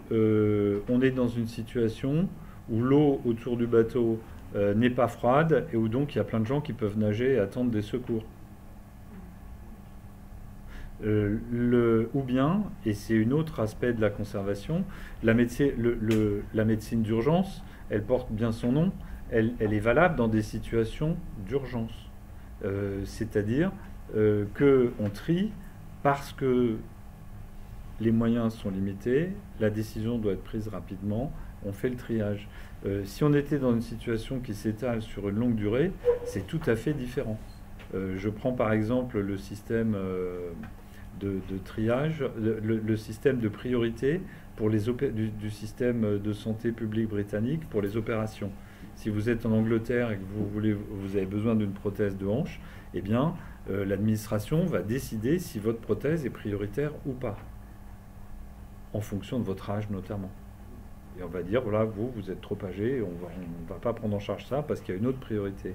S1: on est dans une situation où l'eau autour du bateau n'est pas froide et où donc il y a plein de gens qui peuvent nager et attendre des secours. Ou bien, et c'est un autre aspect de la conservation, la médecine d'urgence, elle porte bien son nom, elle est valable dans des situations d'urgence. C'est-à-dire qu'on trie parce que les moyens sont limités, la décision doit être prise rapidement, on fait le triage. Si on était dans une situation qui s'étale sur une longue durée, c'est tout à fait différent. Je prends par exemple le système de triage, le système de priorité pour du système de santé publique britannique pour les opérations. Si vous êtes en Angleterre et que vous avez besoin d'une prothèse de hanche, eh bien, l'administration va décider si votre prothèse est prioritaire ou pas, en fonction de votre âge notamment. Et on va dire, voilà, vous êtes trop âgé, on ne va pas prendre en charge ça parce qu'il y a une autre priorité.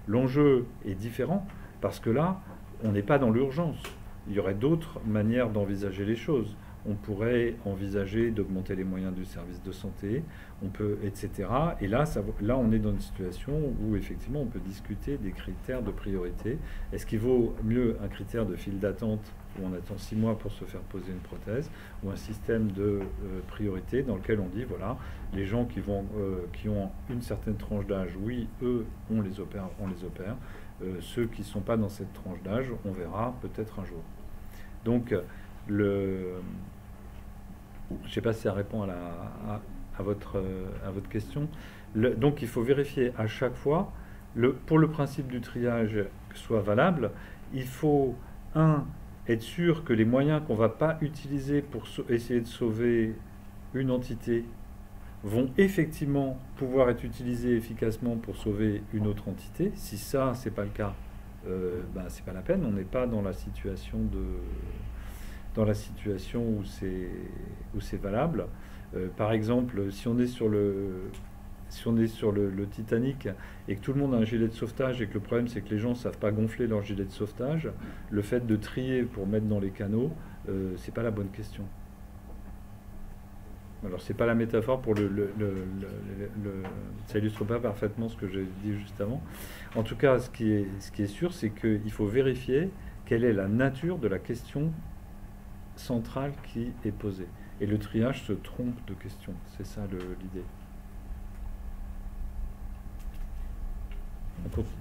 S1: L'enjeu est différent parce que là, on n'est pas dans l'urgence. Il y aurait d'autres manières d'envisager les choses. On pourrait envisager d'augmenter les moyens du service de santé, etc. Et là, on est dans une situation où effectivement on peut discuter des critères de priorité. Est-ce qu'il vaut mieux un critère de file d'attente où on attend 6 mois pour se faire poser une prothèse, ou un système de priorité dans lequel on dit, voilà, les gens qui ont une certaine tranche d'âge, oui, eux, on les opère. Ceux qui ne sont pas dans cette tranche d'âge, on verra peut-être un jour. Donc, je ne sais pas si ça répond à votre question. Donc, il faut vérifier à chaque fois, pour le principe du triage soit valable, il faut, être sûr que les moyens qu'on ne va pas utiliser pour essayer de sauver une entité vont effectivement pouvoir être utilisés efficacement pour sauver une autre entité. Si ça, c'est pas le cas, c'est pas la peine. On n'est pas dans la situation où c'est valable. Par exemple, si on est sur le Titanic et que tout le monde a un gilet de sauvetage et que le problème c'est que les gens ne savent pas gonfler leur gilet de sauvetage, le fait de trier pour mettre dans les canaux, c'est pas la bonne question. Alors c'est pas la métaphore pour ça illustre pas parfaitement ce que j'ai dit juste avant. En tout cas, ce qui est sûr, c'est qu'il faut vérifier quelle est la nature de la question centrale qui est posée. Et le triage se trompe de question. C'est ça l'idée.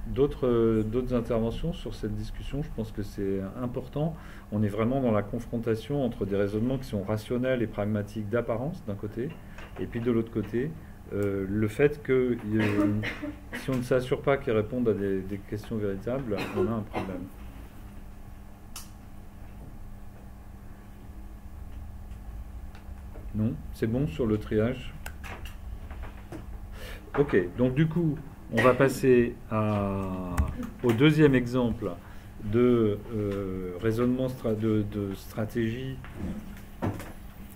S1: D'autres interventions sur cette discussion, je pense que c'est important. On est vraiment dans la confrontation entre des raisonnements qui sont rationnels et pragmatiques d'apparence d'un côté, et puis de l'autre côté, le fait que si on ne s'assure pas qu'ils répondent à des questions véritables, on a un problème. Non, c'est bon sur le triage. Ok, donc du coup, on va passer au deuxième exemple de raisonnement de stratégie,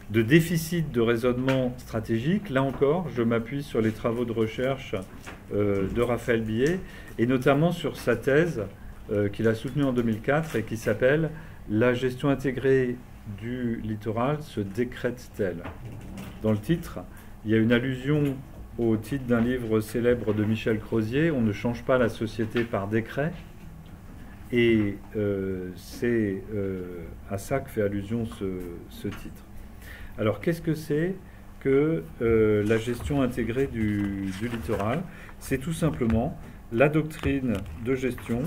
S1: de déficit de raisonnement stratégique. Là encore, je m'appuie sur les travaux de recherche de Raphaël Billet, et notamment sur sa thèse qu'il a soutenue en 2004 et qui s'appelle « La gestion intégrée du littoral se décrète-t-elle » Dans le titre, il y a une allusion au titre d'un livre célèbre de Michel Crozier, « On ne change pas la société par décret ». Et c'est à ça que fait allusion ce titre. Alors, qu'est-ce que c'est que la gestion intégrée du littoral? C'est tout simplement la doctrine de gestion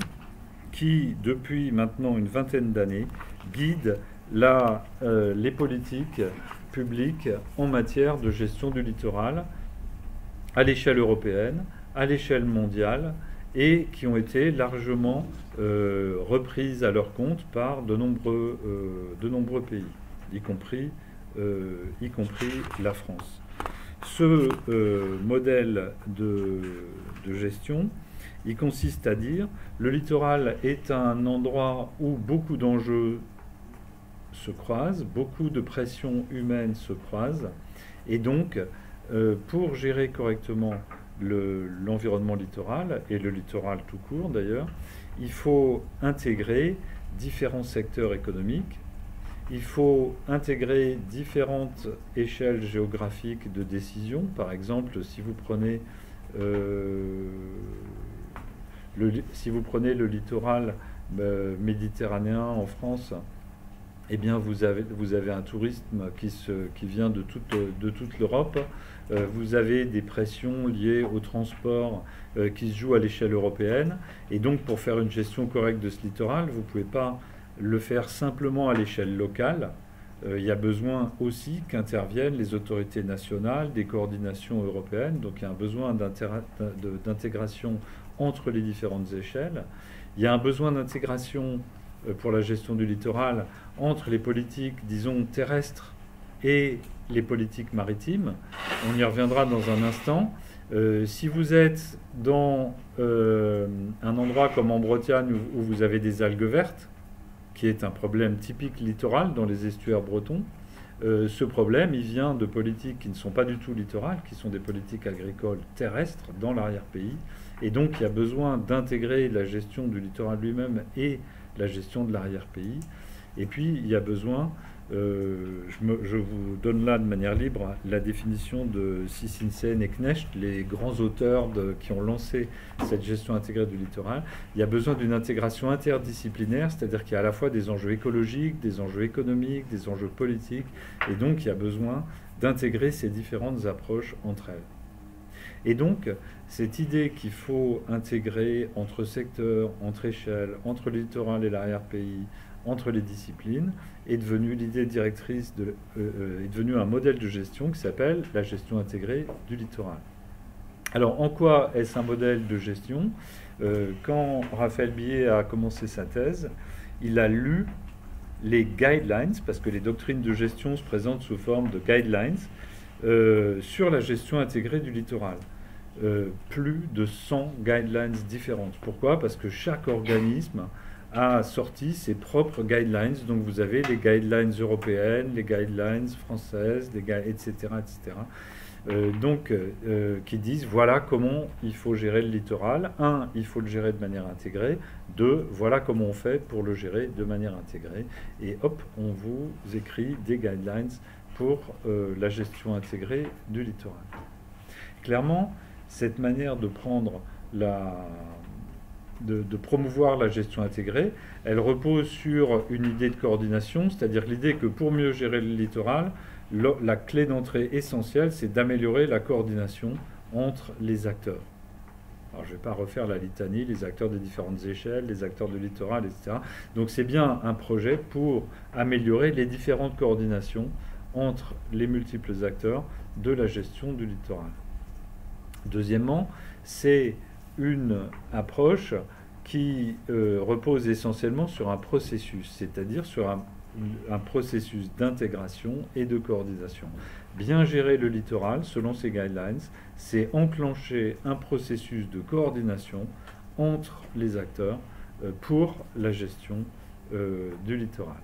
S1: qui, depuis maintenant une vingtaine d'années, guide les politiques publiques en matière de gestion du littoral à l'échelle européenne, à l'échelle mondiale, et qui ont été largement reprises à leur compte par de nombreux pays, y compris la France. Ce modèle de gestion, il consiste à dire le littoral est un endroit où beaucoup d'enjeux se croisent, beaucoup de pressions humaines se croisent, et donc pour gérer correctement l'environnement littoral, et le littoral tout court d'ailleurs, il faut intégrer différents secteurs économiques, il faut intégrer différentes échelles géographiques de décision. Par exemple, si vous prenez le littoral méditerranéen en France, eh bien vous avez un tourisme qui vient de toute l'Europe. Vous avez des pressions liées au transport qui se jouent à l'échelle européenne. Et donc, pour faire une gestion correcte de ce littoral, vous ne pouvez pas le faire simplement à l'échelle locale. Il y a besoin aussi qu'interviennent les autorités nationales, des coordinations européennes. Donc, il y a un besoin d'intégration entre les différentes échelles. Il y a un besoin d'intégration pour la gestion du littoral entre les politiques, disons, terrestres et les politiques maritimes. On y reviendra dans un instant. Si vous êtes dans un endroit comme en Bretagne où vous avez des algues vertes, qui est un problème typique littoral dans les estuaires bretons, ce problème, il vient de politiques qui ne sont pas du tout littorales, qui sont des politiques agricoles terrestres dans l'arrière-pays. Et donc, il y a besoin d'intégrer la gestion du littoral lui-même et la gestion de l'arrière-pays. Et puis, il y a besoin, je vous donne là de manière libre la définition de Sissinsen et Knecht, les grands auteurs qui ont lancé cette gestion intégrée du littoral. Il y a besoin d'une intégration interdisciplinaire, c'est-à-dire qu'il y a à la fois des enjeux écologiques, des enjeux économiques, des enjeux politiques, et donc il y a besoin d'intégrer ces différentes approches entre elles. Et donc, cette idée qu'il faut intégrer entre secteurs, entre échelles, entre le littoral et l'arrière-pays, entre les disciplines, est devenue l'idée directrice, est devenue un modèle de gestion qui s'appelle la gestion intégrée du littoral. Alors, en quoi est-ce un modèle de gestion? Quand Raphaël Billet a commencé sa thèse, il a lu les guidelines, parce que les doctrines de gestion se présentent sous forme de guidelines, sur la gestion intégrée du littoral. Plus de 100 guidelines différentes. Pourquoi? Parce que chaque organisme a sorti ses propres guidelines. Donc vous avez les guidelines européennes, les guidelines françaises, etc. Qui disent voilà comment il faut gérer le littoral. 1, il faut le gérer de manière intégrée. 2, voilà comment on fait pour le gérer de manière intégrée. Et hop, on vous écrit des guidelines pour la gestion intégrée du littoral. Clairement, cette manière de prendre de promouvoir la gestion intégrée, elle repose sur une idée de coordination, c'est-à-dire l'idée que pour mieux gérer le littoral, la clé d'entrée essentielle, c'est d'améliorer la coordination entre les acteurs. Alors je ne vais pas refaire la litanie, les acteurs des différentes échelles, les acteurs du littoral, etc. Donc c'est bien un projet pour améliorer les différentes coordinations entre les multiples acteurs de la gestion du littoral. Deuxièmement, c'est une approche qui repose essentiellement sur un processus, c'est-à-dire sur un processus d'intégration et de coordination. Bien gérer le littoral, selon ces guidelines, c'est enclencher un processus de coordination entre les acteurs pour la gestion du littoral.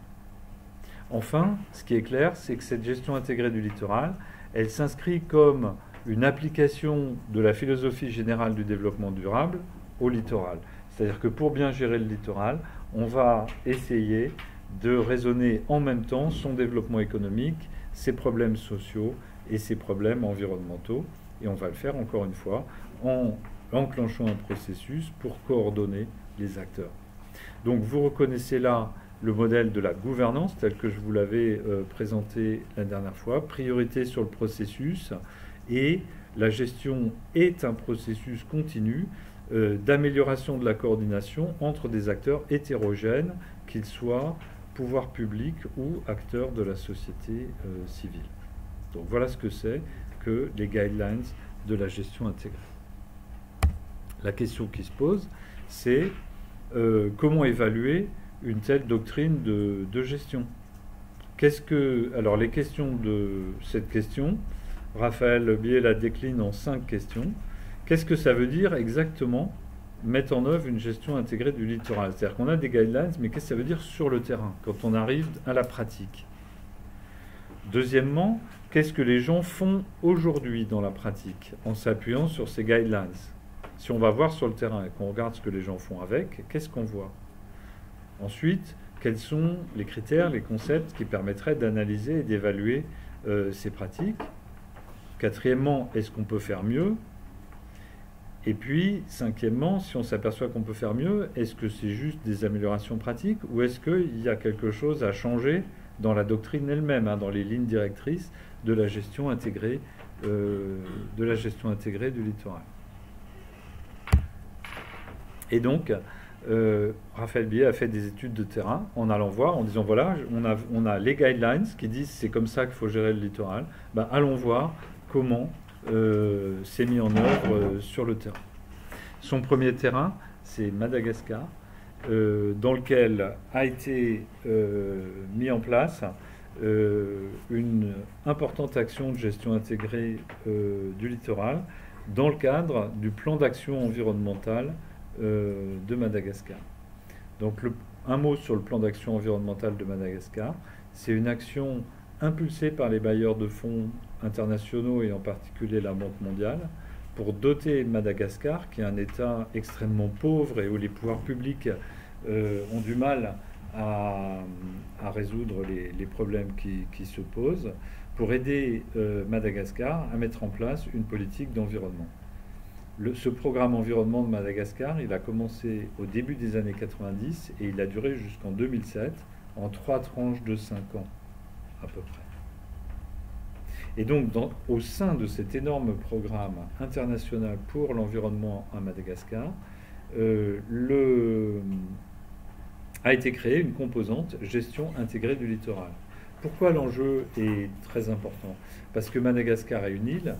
S1: Enfin, ce qui est clair, c'est que cette gestion intégrée du littoral, elle s'inscrit comme une application de la philosophie générale du développement durable au littoral. C'est-à-dire que pour bien gérer le littoral, on va essayer de raisonner en même temps son développement économique, ses problèmes sociaux et ses problèmes environnementaux. Et on va le faire encore une fois en enclenchant un processus pour coordonner les acteurs. Donc vous reconnaissez là le modèle de la gouvernance tel que je vous l'avais présenté la dernière fois, priorité sur le processus, et la gestion est un processus continu d'amélioration de la coordination entre des acteurs hétérogènes, qu'ils soient pouvoir public ou acteurs de la société civile. Donc voilà ce que c'est que les guidelines de la gestion intégrée. La question qui se pose, c'est comment évaluer une telle doctrine de gestion. Alors les questions de cette question, Raphaël Bié la décline en 5 questions. Qu'est-ce que ça veut dire exactement mettre en œuvre une gestion intégrée du littoral? C'est-à-dire qu'on a des guidelines, mais qu'est-ce que ça veut dire sur le terrain, quand on arrive à la pratique? Deuxièmement, qu'est-ce que les gens font aujourd'hui dans la pratique, en s'appuyant sur ces guidelines? Si on va voir sur le terrain et qu'on regarde ce que les gens font avec, qu'est-ce qu'on voit? Ensuite, quels sont les critères, les concepts qui permettraient d'analyser et d'évaluer ces pratiques? Quatrièmement, est-ce qu'on peut faire mieux? Et puis, cinquièmement, si on s'aperçoit qu'on peut faire mieux, est-ce que c'est juste des améliorations pratiques ou est-ce qu'il y a quelque chose à changer dans la doctrine elle-même, dans les lignes directrices de la gestion intégrée, du littoral? Et donc, Raphaël Bié a fait des études de terrain en allant voir, en disant voilà, on a les guidelines qui disent c'est comme ça qu'il faut gérer le littoral. Ben, allons voir comment c'est mis en œuvre sur le terrain. Son premier terrain, c'est Madagascar, dans lequel a été mis en place une importante action de gestion intégrée du littoral dans le cadre du plan d'action environnementale de Madagascar. Donc un mot sur le plan d'action environnementale de Madagascar, c'est une action impulsée par les bailleurs de fonds internationaux et en particulier la Banque mondiale pour doter Madagascar, qui est un État extrêmement pauvre et où les pouvoirs publics ont du mal à résoudre les problèmes qui se posent, pour aider Madagascar à mettre en place une politique d'environnement. Ce programme environnement de Madagascar, il a commencé au début des années 90 et il a duré jusqu'en 2007 en 3 tranches de 5 ans à peu près. Et donc au sein de cet énorme programme international pour l'environnement à Madagascar, a été créée une composante gestion intégrée du littoral. Pourquoi l'enjeu est très important? Parce que Madagascar est une île,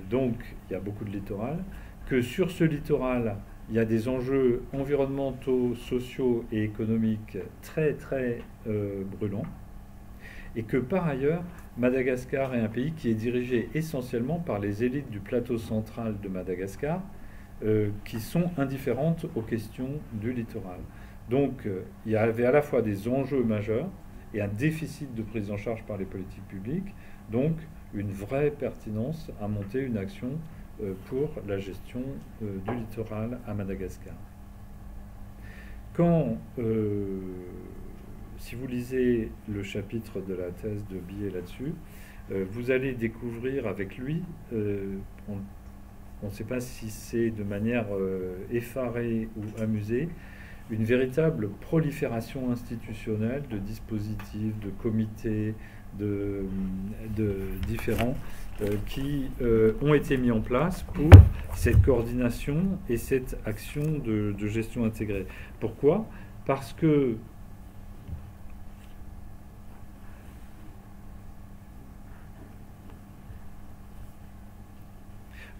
S1: donc il y a beaucoup de littoral, que sur ce littoral, il y a des enjeux environnementaux, sociaux et économiques très très brûlants, et que par ailleurs, Madagascar est un pays qui est dirigé essentiellement par les élites du plateau central de Madagascar, qui sont indifférentes aux questions du littoral. Donc il y avait à la fois des enjeux majeurs et un déficit de prise en charge par les politiques publiques, donc une vraie pertinence à monter une action pour la gestion du littoral à Madagascar. Si vous lisez le chapitre de la thèse de Billet là-dessus, vous allez découvrir avec lui, on ne sait pas si c'est de manière effarée ou amusée, une véritable prolifération institutionnelle de dispositifs, de comités, de différents qui ont été mis en place pour cette coordination et cette action de gestion intégrée. Pourquoi ? Parce que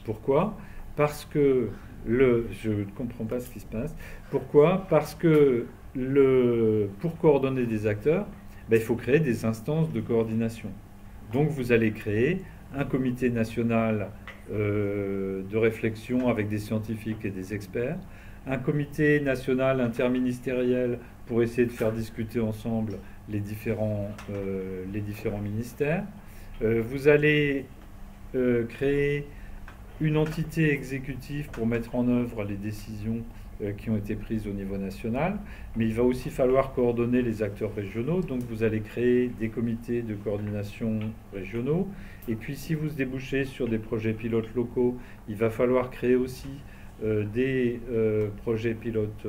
S1: Pourquoi ? Parce que je ne comprends pas ce qui se passe. Pourquoi ? Parce que pour coordonner des acteurs, il faut créer des instances de coordination. Donc vous allez créer un comité national de réflexion avec des scientifiques et des experts, un comité national interministériel pour essayer de faire discuter ensemble les différents ministères. Vous allez créer une entité exécutive pour mettre en œuvre les décisions qui ont été prises au niveau national, mais il va aussi falloir coordonner les acteurs régionaux, donc vous allez créer des comités de coordination régionaux, et puis si vous débouchez sur des projets pilotes locaux, il va falloir créer aussi des projets pilotes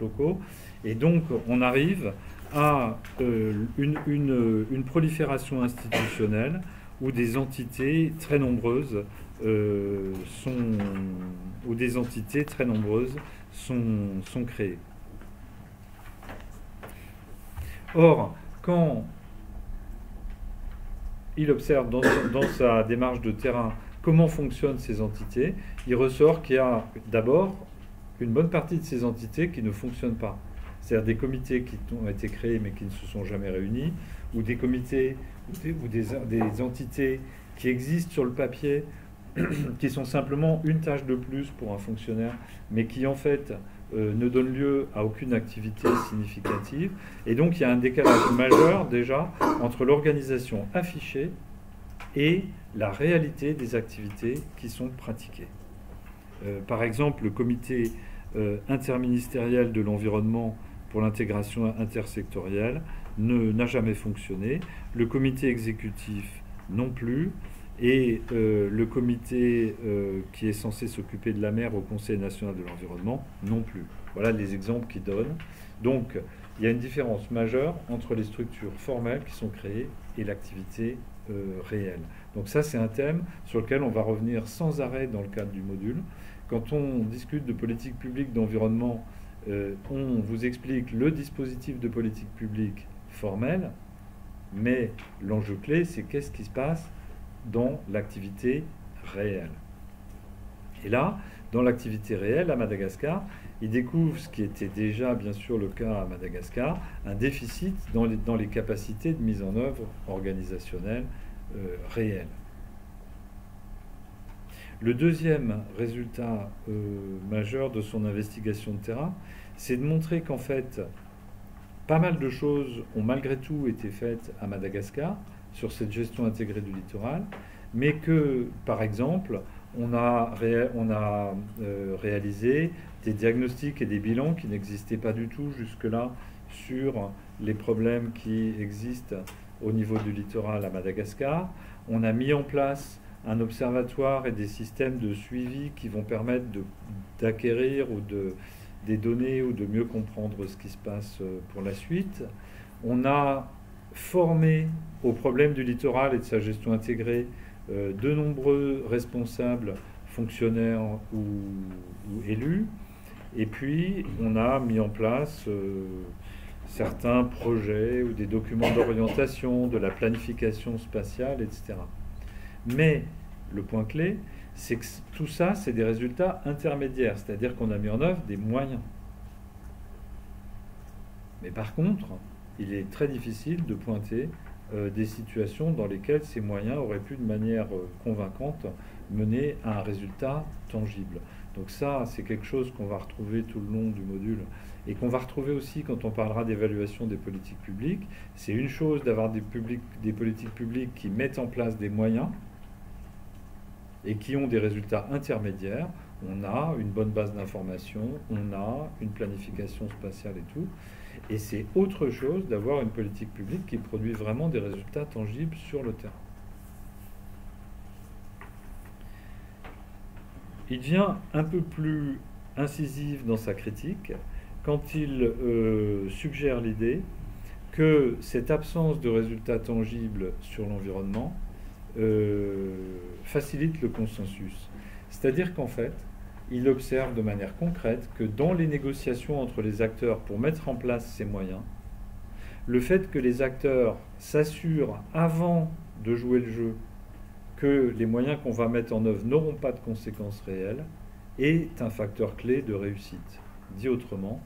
S1: locaux, et donc on arrive à une prolifération institutionnelle où des entités très nombreuses sont créées. Or, quand il observe dans sa démarche de terrain comment fonctionnent ces entités, il ressort qu'il y a d'abord une bonne partie de ces entités qui ne fonctionnent pas. C'est-à-dire des comités qui ont été créés mais qui ne se sont jamais réunis, ou des comités ou des entités qui existent sur le papier, qui sont simplement une tâche de plus pour un fonctionnaire, mais qui en fait ne donnent lieu à aucune activité significative. Et donc il y a un décalage majeur déjà entre l'organisation affichée et la réalité des activités qui sont pratiquées. Par exemple, le comité interministériel de l'environnement pour l'intégration intersectorielle n'a jamais fonctionné, le comité exécutif non plus, et le comité qui est censé s'occuper de la mer au Conseil national de l'environnement non plus. Voilà les exemples qu'il donne. Donc il y a une différence majeure entre les structures formelles qui sont créées et l'activité réelle. Donc ça, c'est un thème sur lequel on va revenir sans arrêt dans le cadre du module. Quand on discute de politique publique d'environnement, on vous explique le dispositif de politique publique formelle, mais l'enjeu clé, c'est qu'est-ce qui se passe dans l'activité réelle. Et là, dans l'activité réelle à Madagascar, il découvre ce qui était déjà bien sûr le cas à Madagascar, un déficit dans les capacités de mise en œuvre organisationnelle réelle. Le deuxième résultat majeur de son investigation de terrain, c'est de montrer qu'en fait, pas mal de choses ont malgré tout été faites à Madagascar sur cette gestion intégrée du littoral, mais que, par exemple, on a réalisé des diagnostics et des bilans qui n'existaient pas du tout jusque-là sur les problèmes qui existent au niveau du littoral à Madagascar. On a mis en place un observatoire et des systèmes de suivi qui vont permettre d'acquérir des données ou de mieux comprendre ce qui se passe pour la suite. On a formé au problème du littoral et de sa gestion intégrée de nombreux responsables, fonctionnaires ou élus. Et puis, on a mis en place certains projets ou des documents d'orientation, de la planification spatiale, etc. Mais le point clé, c'est que tout ça, c'est des résultats intermédiaires, c'est-à-dire qu'on a mis en œuvre des moyens. Mais par contre, il est très difficile de pointer des situations dans lesquelles ces moyens auraient pu, de manière convaincante, mener à un résultat tangible. Donc ça, c'est quelque chose qu'on va retrouver tout le long du module et qu'on va retrouver aussi quand on parlera d'évaluation des politiques publiques. C'est une chose d'avoir des politiques publiques qui mettent en place des moyens et qui ont des résultats intermédiaires. On a une bonne base d'information, on a une planification spatiale et tout. Et c'est autre chose d'avoir une politique publique qui produit vraiment des résultats tangibles sur le terrain. Il devient un peu plus incisif dans sa critique quand il suggère l'idée que cette absence de résultats tangibles sur l'environnement facilite le consensus. C'est-à-dire qu'en fait, il observe de manière concrète que dans les négociations entre les acteurs pour mettre en place ces moyens, le fait que les acteurs s'assurent avant de jouer le jeu que les moyens qu'on va mettre en œuvre n'auront pas de conséquences réelles est un facteur clé de réussite. Dit autrement,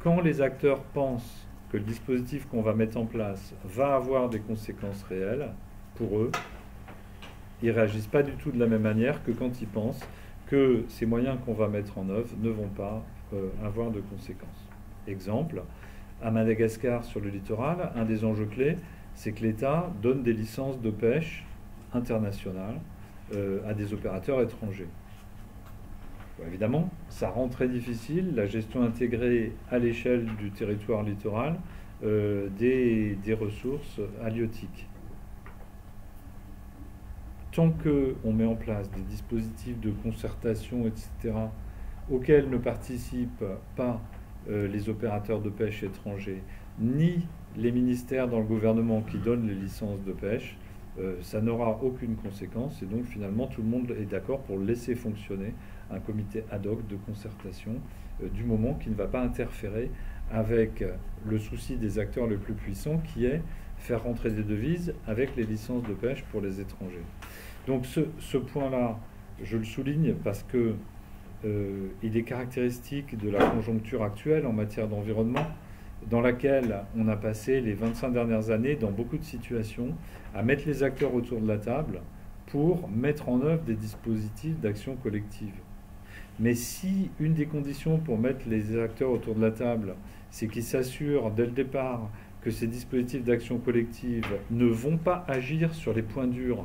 S1: quand les acteurs pensent que le dispositif qu'on va mettre en place va avoir des conséquences réelles, pour eux, ils ne réagissent pas du tout de la même manière que quand ils pensent que ces moyens qu'on va mettre en œuvre ne vont pas avoir de conséquences. Exemple, à Madagascar, sur le littoral, un des enjeux clés, c'est que l'État donne des licences de pêche internationales à des opérateurs étrangers. Bon, évidemment, ça rend très difficile la gestion intégrée à l'échelle du territoire littoral des ressources halieutiques. Tant qu'on met en place des dispositifs de concertation, etc., auxquels ne participent pas les opérateurs de pêche étrangers, ni les ministères dans le gouvernement qui donnent les licences de pêche, ça n'aura aucune conséquence. Et donc finalement, tout le monde est d'accord pour laisser fonctionner un comité ad hoc de concertation du moment qui ne va pas interférer avec le souci des acteurs les plus puissants, qui est faire rentrer des devises avec les licences de pêche pour les étrangers. Donc ce point-là, je le souligne parce que il est caractéristique de la conjoncture actuelle en matière d'environnement, dans laquelle on a passé les 25 dernières années, dans beaucoup de situations, à mettre les acteurs autour de la table pour mettre en œuvre des dispositifs d'action collective. Mais si une des conditions pour mettre les acteurs autour de la table, c'est qu'ils s'assurent dès le départ que ces dispositifs d'action collective ne vont pas agir sur les points durs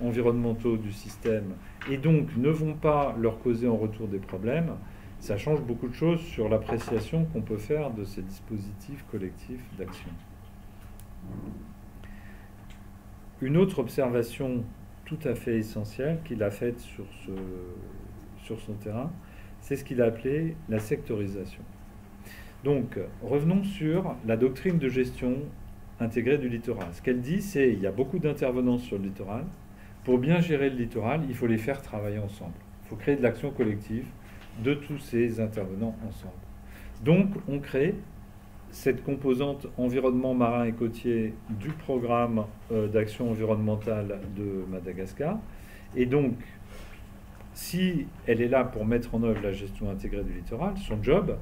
S1: environnementaux du système et donc ne vont pas leur causer en retour des problèmes, ça change beaucoup de choses sur l'appréciation qu'on peut faire de ces dispositifs collectifs d'action. Une autre observation tout à fait essentielle qu'il a faite sur son terrain, c'est ce qu'il a appelé la sectorisation. Donc, revenons sur la doctrine de gestion intégrée du littoral. Ce qu'elle dit, c'est qu'il y a beaucoup d'intervenants sur le littoral. Pour bien gérer le littoral, il faut les faire travailler ensemble. Il faut créer de l'action collective de tous ces intervenants ensemble. Donc, on crée cette composante environnement marin et côtier du programme d'action environnementale de Madagascar. Et donc, si elle est là pour mettre en œuvre la gestion intégrée du littoral, son job,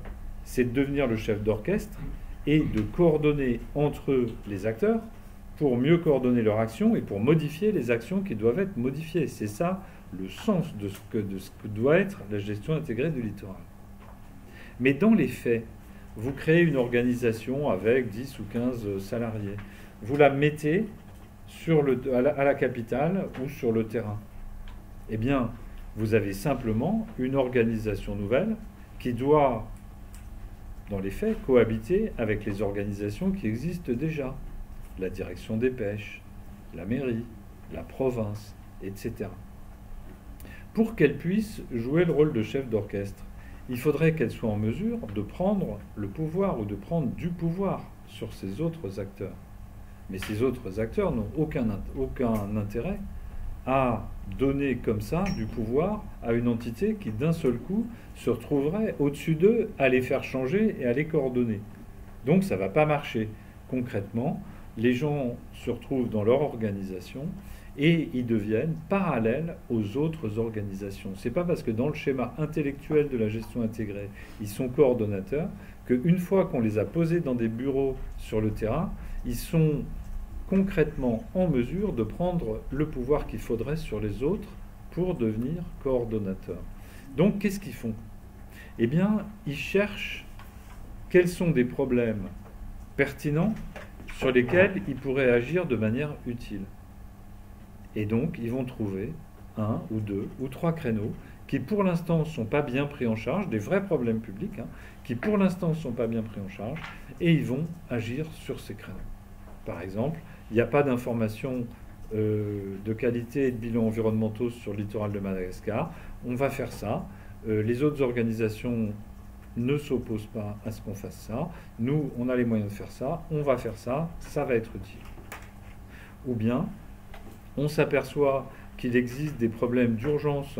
S1: c'est de devenir le chef d'orchestre et de coordonner entre eux les acteurs pour mieux coordonner leur action et pour modifier les actions qui doivent être modifiées. C'est ça le sens de ce que doit être la gestion intégrée du littoral. Mais dans les faits, vous créez une organisation avec 10 ou 15 salariés. Vous la mettez à la capitale ou sur le terrain. Eh bien, vous avez simplement une organisation nouvelle qui doit, dans les faits, cohabiter avec les organisations qui existent déjà. La direction des pêches, la mairie, la province, etc. Pour qu'elle puisse jouer le rôle de chef d'orchestre, il faudrait qu'elle soit en mesure de prendre le pouvoir ou de prendre du pouvoir sur ces autres acteurs. Mais ces autres acteurs n'ont aucun intérêt à donner comme ça du pouvoir à une entité qui d'un seul coup se retrouverait au-dessus d'eux à les faire changer et à les coordonner. Donc ça ne va pas marcher. Concrètement, les gens se retrouvent dans leur organisation et ils deviennent parallèles aux autres organisations. Ce n'est pas parce que dans le schéma intellectuel de la gestion intégrée, ils sont coordonnateurs, qu'une fois qu'on les a posés dans des bureaux sur le terrain, ils sont concrètement en mesure de prendre le pouvoir qu'il faudrait sur les autres pour devenir coordonnateurs. Donc, qu'est-ce qu'ils font? Eh bien, ils cherchent quels sont des problèmes pertinents sur lesquels ils pourraient agir de manière utile. Et donc, ils vont trouver 1 ou 2 ou 3 créneaux qui, pour l'instant, ne sont pas bien pris en charge, des vrais problèmes publics, qui, pour l'instant, ne sont pas bien pris en charge, et ils vont agir sur ces créneaux. Par exemple, il n'y a pas d'informations de qualité et de bilans environnementaux sur le littoral de Madagascar. On va faire ça. Les autres organisations ne s'opposent pas à ce qu'on fasse ça. Nous, on a les moyens de faire ça. On va faire ça. Ça va être utile. Ou bien, on s'aperçoit qu'il existe des problèmes d'urgence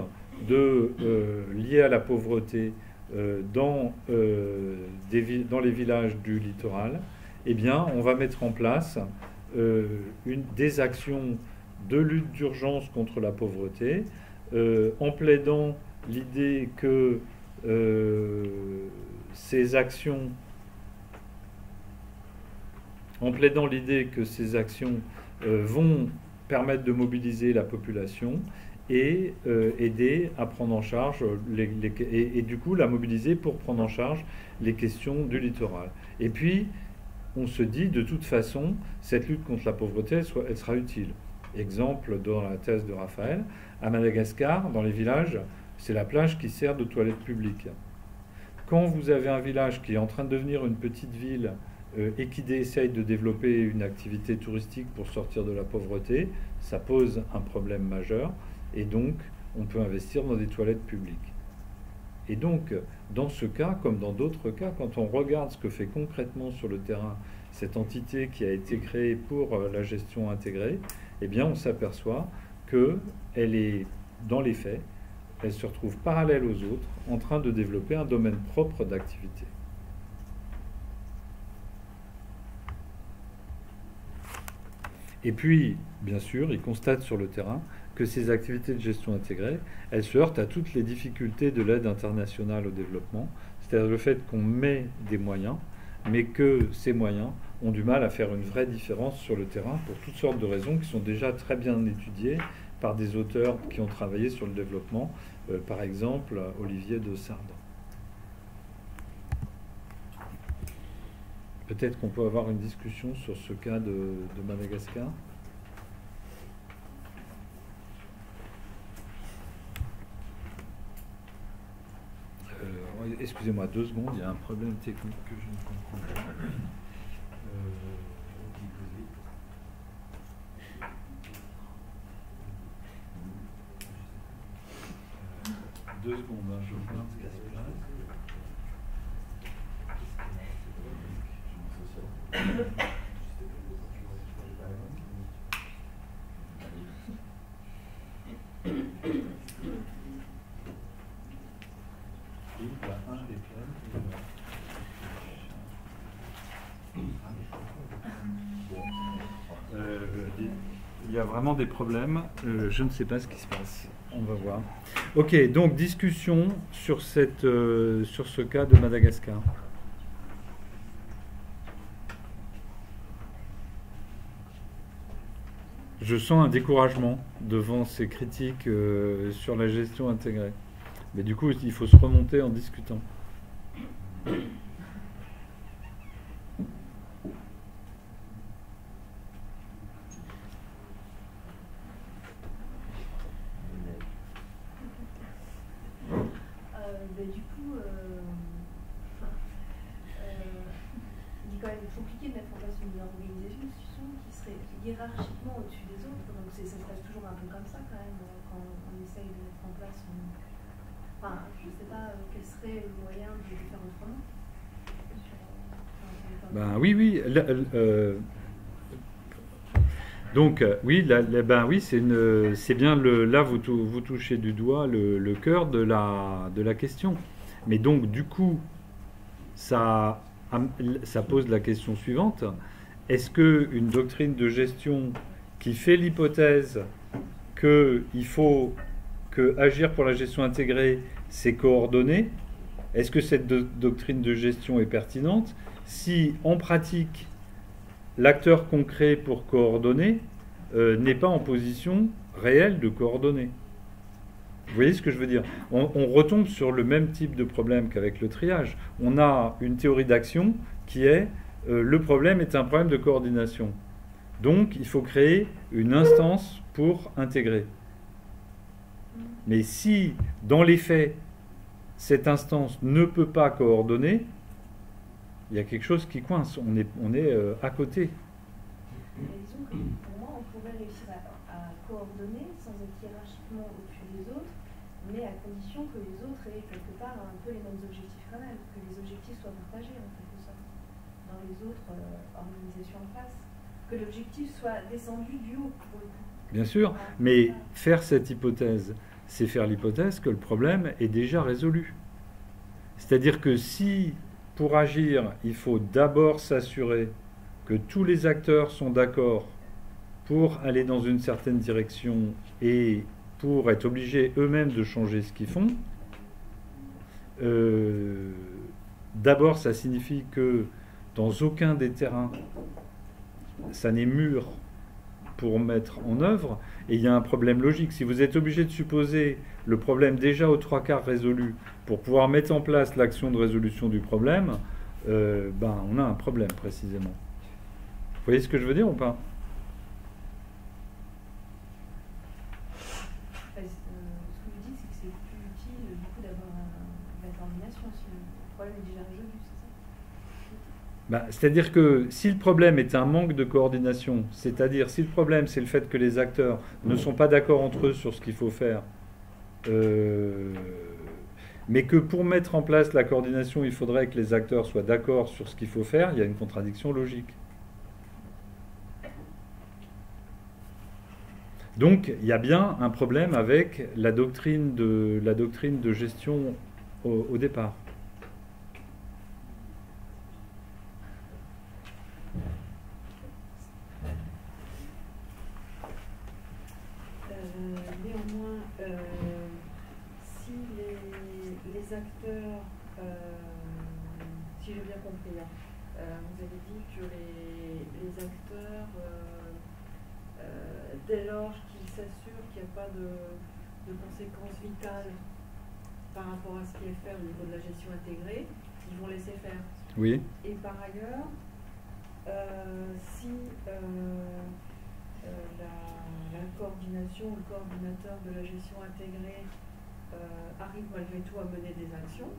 S1: liés à la pauvreté dans les villages du littoral. Eh bien, on va mettre en place des actions de lutte d'urgence contre la pauvreté, en plaidant l'idée que ces actions vont permettre de mobiliser la population et aider à prendre en charge et du coup la mobiliser pour prendre en charge les questions du littoral. Et puis on se dit, de toute façon, cette lutte contre la pauvreté, elle sera utile. Exemple, dans la thèse de Raphaël, à Madagascar, dans les villages, c'est la plage qui sert de toilette publique. Quand vous avez un village qui est en train de devenir une petite ville et qui essaye de développer une activité touristique pour sortir de la pauvreté, ça pose un problème majeur, et donc on peut investir dans des toilettes publiques. Et donc, dans ce cas, comme dans d'autres cas, quand on regarde ce que fait concrètement sur le terrain cette entité qui a été créée pour la gestion intégrée, eh bien, on s'aperçoit qu'elle est, dans les faits, elle se retrouve parallèle aux autres, en train de développer un domaine propre d'activité. Et puis, bien sûr, il constate sur le terrain que ces activités de gestion intégrée, elles se heurtent à toutes les difficultés de l'aide internationale au développement, c'est-à-dire le fait qu'on met des moyens, mais que ces moyens ont du mal à faire une vraie différence sur le terrain pour toutes sortes de raisons qui sont déjà très bien étudiées par des auteurs qui ont travaillé sur le développement, par exemple Olivier de Sardin. Peut-être qu'on peut avoir une discussion sur ce cas de Madagascar. Excusez-moi 2 secondes, il y a un problème technique que je ne comprends pas. 2 secondes, je regarde ce qui se passe. Il y a vraiment des problèmes. Je ne sais pas ce qui se passe. On va voir. Ok, donc discussion sur ce cas de Madagascar. Je sens un découragement devant ces critiques sur la gestion intégrée. Mais du coup, il faut se remonter en discutant.
S3: Du coup, il est quand même compliqué de mettre en place une organisation qui serait hiérarchiquement au-dessus des autres. Donc ça se passe toujours un peu comme ça quand même quand on essaye de mettre en place une... Enfin, je ne sais pas quel serait le moyen de le faire autrement.
S1: Ben oui, oui. Donc oui, ben oui, c'est bien là vous touchez du doigt le cœur de la question. Mais donc du coup, ça pose la question suivante. Est-ce qu'une doctrine de gestion qui fait l'hypothèse qu'il faut que agir pour la gestion intégrée, c'est coordonner. Est-ce que cette doctrine de gestion est pertinente si, en pratique, l'acteur concret pour coordonner n'est pas en position réelle de coordonner? Vous voyez ce que je veux dire? On retombe sur le même type de problème qu'avec le triage. On a une théorie d'action qui est le problème est un problème de coordination. Donc, il faut créer une instance pour intégrer. Mais si, dans les faits, cette instance ne peut pas coordonner, il y a quelque chose qui coince. On est à côté.
S3: Mais disons que pour moi, on pourrait réussir à coordonner sans être hiérarchiquement au-dessus des autres, mais à condition que les autres aient quelque part un peu les mêmes objectifs quand même, que les objectifs soient partagés en quelque sorte dans les autres organisations en face, que l'objectif soit descendu du haut pour le coup.
S1: Bien sûr, mais faire cette hypothèse, c'est faire l'hypothèse que le problème est déjà résolu. C'est-à-dire que si, pour agir, il faut d'abord s'assurer que tous les acteurs sont d'accord pour aller dans une certaine direction et pour être obligés eux-mêmes de changer ce qu'ils font, d'abord ça signifie que dans aucun des terrains, ça n'est mûr pour mettre en œuvre, et il y a un problème logique. Si vous êtes obligé de supposer le problème déjà aux 3/4 résolu pour pouvoir mettre en place l'action de résolution du problème, on a un problème précisément. Vous voyez ce que je veux dire ou pas?
S3: Ce que vous dites, c'est que c'est plus utile du coup d'avoir la coordination si le problème est déjà résolu, c'est ça?
S1: C'est-à-dire que si le problème est un manque de coordination, c'est-à-dire si le problème c'est le fait que les acteurs ne sont pas d'accord entre eux sur ce qu'il faut faire, mais que pour mettre en place la coordination, il faudrait que les acteurs soient d'accord sur ce qu'il faut faire, il y a une contradiction logique. Donc il y a bien un problème avec la doctrine de gestion au départ.
S2: Néanmoins, si les acteurs, si j'ai bien compris, vous avez dit que les acteurs, dès lors qu'ils s'assurent qu'il n'y a pas de conséquences vitales par rapport à ce qui est fait au niveau de la gestion intégrée, ils vont laisser faire.
S1: Oui.
S2: Et par ailleurs, si la coordination, le coordinateur de la gestion intégrée arrive malgré tout à mener des actions,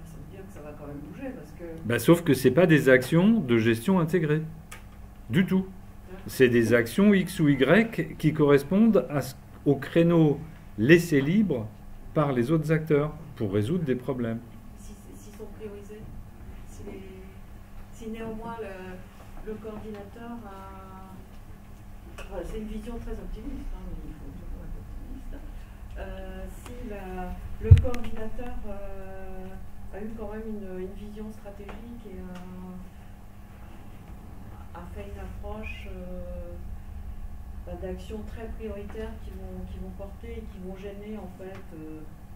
S2: ça veut dire que ça va quand même bouger parce que...
S1: Sauf que ce n'est pas des actions de gestion intégrée. Du tout. C'est des actions X ou Y qui correspondent au créneau laissé libre par les autres acteurs pour résoudre des problèmes.
S2: S'ils sont priorisés, si néanmoins le coordinateur a... c'est une vision très optimiste, mais il faut toujours être optimiste. Si le coordinateur a eu quand même une vision stratégique et a fait une approche d'actions très prioritaires qui vont porter et qui vont gêner en fait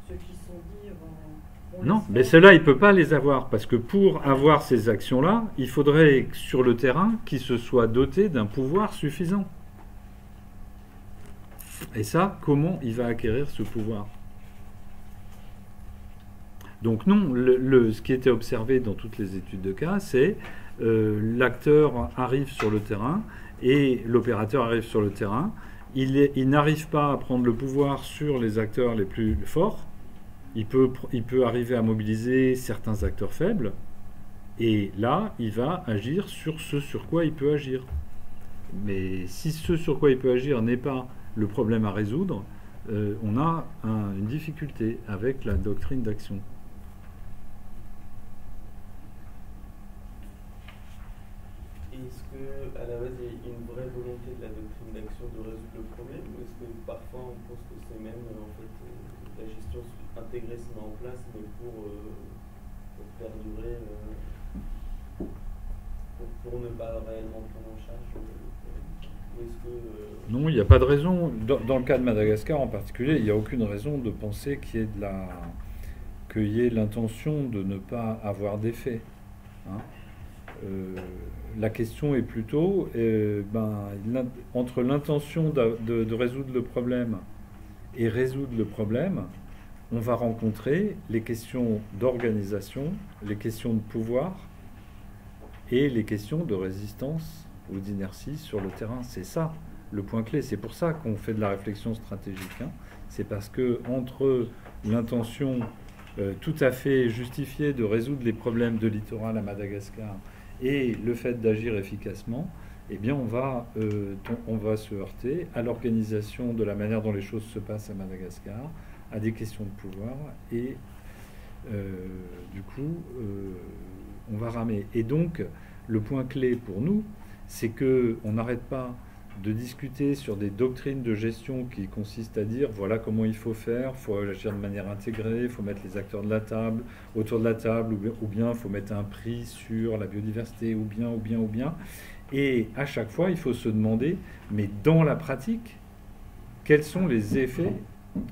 S2: ceux qui se sont dit
S1: non, mais ceux-là, il ne peut pas les avoir parce que pour avoir ces actions-là, il faudrait sur le terrain qu'ils se soient dotés d'un pouvoir suffisant. Et ça, comment il va acquérir ce pouvoir? Donc non, ce qui était observé dans toutes les études de cas, c'est l'acteur arrive sur le terrain et l'opérateur arrive sur le terrain. Il n'arrive pas à prendre le pouvoir sur les acteurs les plus forts. Il peut arriver à mobiliser certains acteurs faibles. Et là, il va agir sur ce sur quoi il peut agir. Mais si ce sur quoi il peut agir n'est pas le problème à résoudre, on a une difficulté avec la doctrine d'action.
S5: Est-ce qu'à la base, il y a une vraie volonté de la doctrine d'action de résoudre le problème, ou est-ce que parfois on pense que c'est même en fait la gestion intégrée se met en place, mais pour perdurer, pour ne pas réellement prendre en charge le problème? Ou est-ce que...
S1: Non, il n'y a pas de raison. Dans le cas de Madagascar en particulier, il n'y a aucune raison de penser qu'il y ait l'intention de ne pas avoir d'effet. Hein. La question est plutôt entre l'intention de résoudre le problème et résoudre le problème, on va rencontrer les questions d'organisation, les questions de pouvoir et les questions de résistance ou d'inertie sur le terrain. C'est ça le point clé. C'est pour ça qu'on fait de la réflexion stratégique. Hein. C'est parce que entre l'intention tout à fait justifiée de résoudre les problèmes de littoral à Madagascar et le fait d'agir efficacement, eh bien on va se heurter à l'organisation de la manière dont les choses se passent à Madagascar, à des questions de pouvoir, et du coup, on va ramer. Et donc, le point clé pour nous, c'est qu'on n'arrête pas de discuter sur des doctrines de gestion qui consistent à dire voilà comment il faut faire, il faut agir de manière intégrée, il faut mettre les acteurs de la table, autour de la table, ou bien il faut mettre un prix sur la biodiversité, ou bien. Et à chaque fois, il faut se demander, mais dans la pratique, quels sont les effets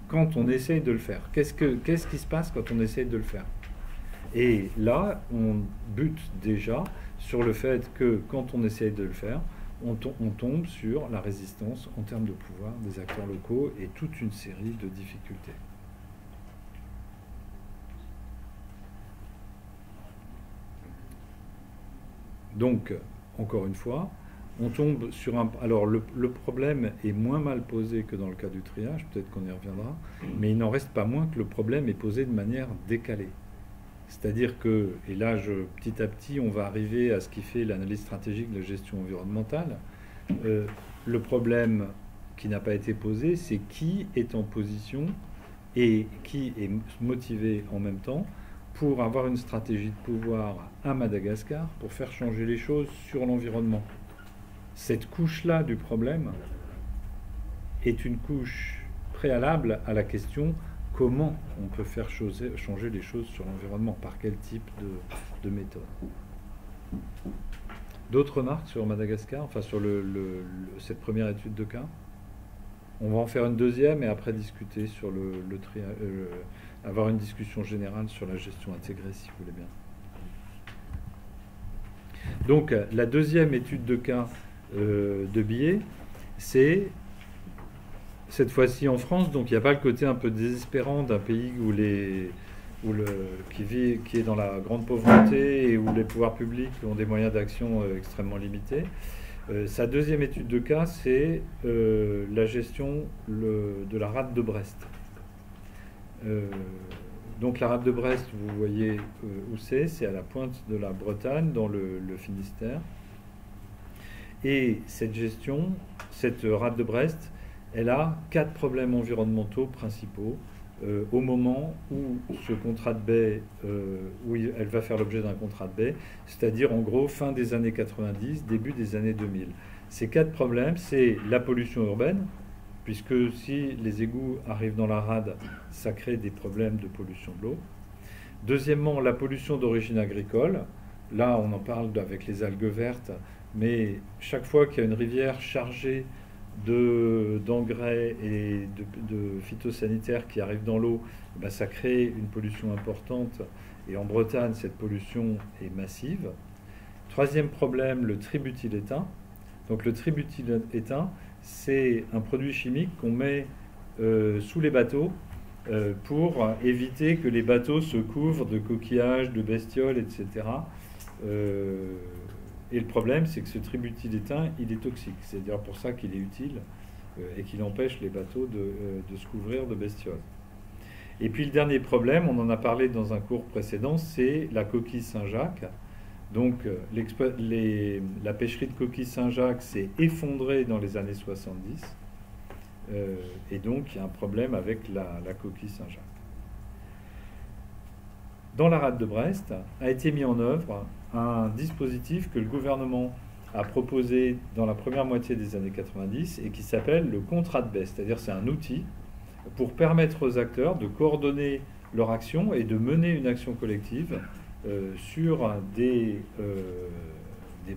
S1: quand on essaye de le faire? Qu'est-ce qui se passe quand on essaye de le faire? Et là, on bute déjà sur le fait que quand on essaye de le faire, on tombe sur la résistance en termes de pouvoir des acteurs locaux et toute une série de difficultés. Donc, encore une fois, on tombe sur un... Alors, le problème est moins mal posé que dans le cas du triage, peut-être qu'on y reviendra, mais il n'en reste pas moins que le problème est posé de manière décalée. C'est-à-dire que, et là, petit à petit, on va arriver à ce qui fait l'analyse stratégique de la gestion environnementale. Le problème qui n'a pas été posé, c'est qui est en position et qui est motivé en même temps pour avoir une stratégie de pouvoir à Madagascar pour faire changer les choses sur l'environnement. Cette couche-là du problème est une couche préalable à la question comment on peut faire changer les choses sur l'environnement, par quel type de méthode. D'autres remarques sur Madagascar, enfin sur cette première étude de cas? On va en faire une deuxième et après discuter sur avoir une discussion générale sur la gestion intégrée, si vous voulez bien. Donc, la deuxième étude de cas de Biais, c'est cette fois-ci en France, donc il n'y a pas le côté un peu désespérant d'un pays qui est dans la grande pauvreté et où les pouvoirs publics ont des moyens d'action extrêmement limités. Sa deuxième étude de cas, c'est la gestion de la rade de Brest. Donc la rade de Brest, vous voyez où c'est à la pointe de la Bretagne, dans le Finistère. Et cette rade de Brest, elle a 4 problèmes environnementaux principaux au moment où ce contrat de baie, où elle va faire l'objet d'un contrat de baie, c'est-à-dire en gros fin des années 90, début des années 2000. Ces 4 problèmes, c'est la pollution urbaine, puisque si les égouts arrivent dans la rade, ça crée des problèmes de pollution de l'eau. Deuxièmement, la pollution d'origine agricole. Là, on en parle avec les algues vertes, mais chaque fois qu'il y a une rivière chargée d'engrais et de phytosanitaires qui arrivent dans l'eau, ça crée une pollution importante. Et en Bretagne, cette pollution est massive. Troisième problème, le tributylétain. Donc le tributylétain, c'est un produit chimique qu'on met sous les bateaux pour éviter que les bateaux se couvrent de coquillages, de bestioles, etc. Et le problème, c'est que ce tributylétain, il est toxique. C'est d'ailleurs pour ça qu'il est utile et qu'il empêche les bateaux de se couvrir de bestioles. Et puis le dernier problème, on en a parlé dans un cours précédent, c'est la coquille Saint-Jacques. Donc la pêcherie de coquille Saint-Jacques s'est effondrée dans les années 70. Et donc il y a un problème avec la coquille Saint-Jacques. Dans la rade de Brest a été mis en œuvre un dispositif que le gouvernement a proposé dans la première moitié des années 90 et qui s'appelle le contrat de baie. C'est-à-dire c'est un outil pour permettre aux acteurs de coordonner leur action et de mener une action collective sur des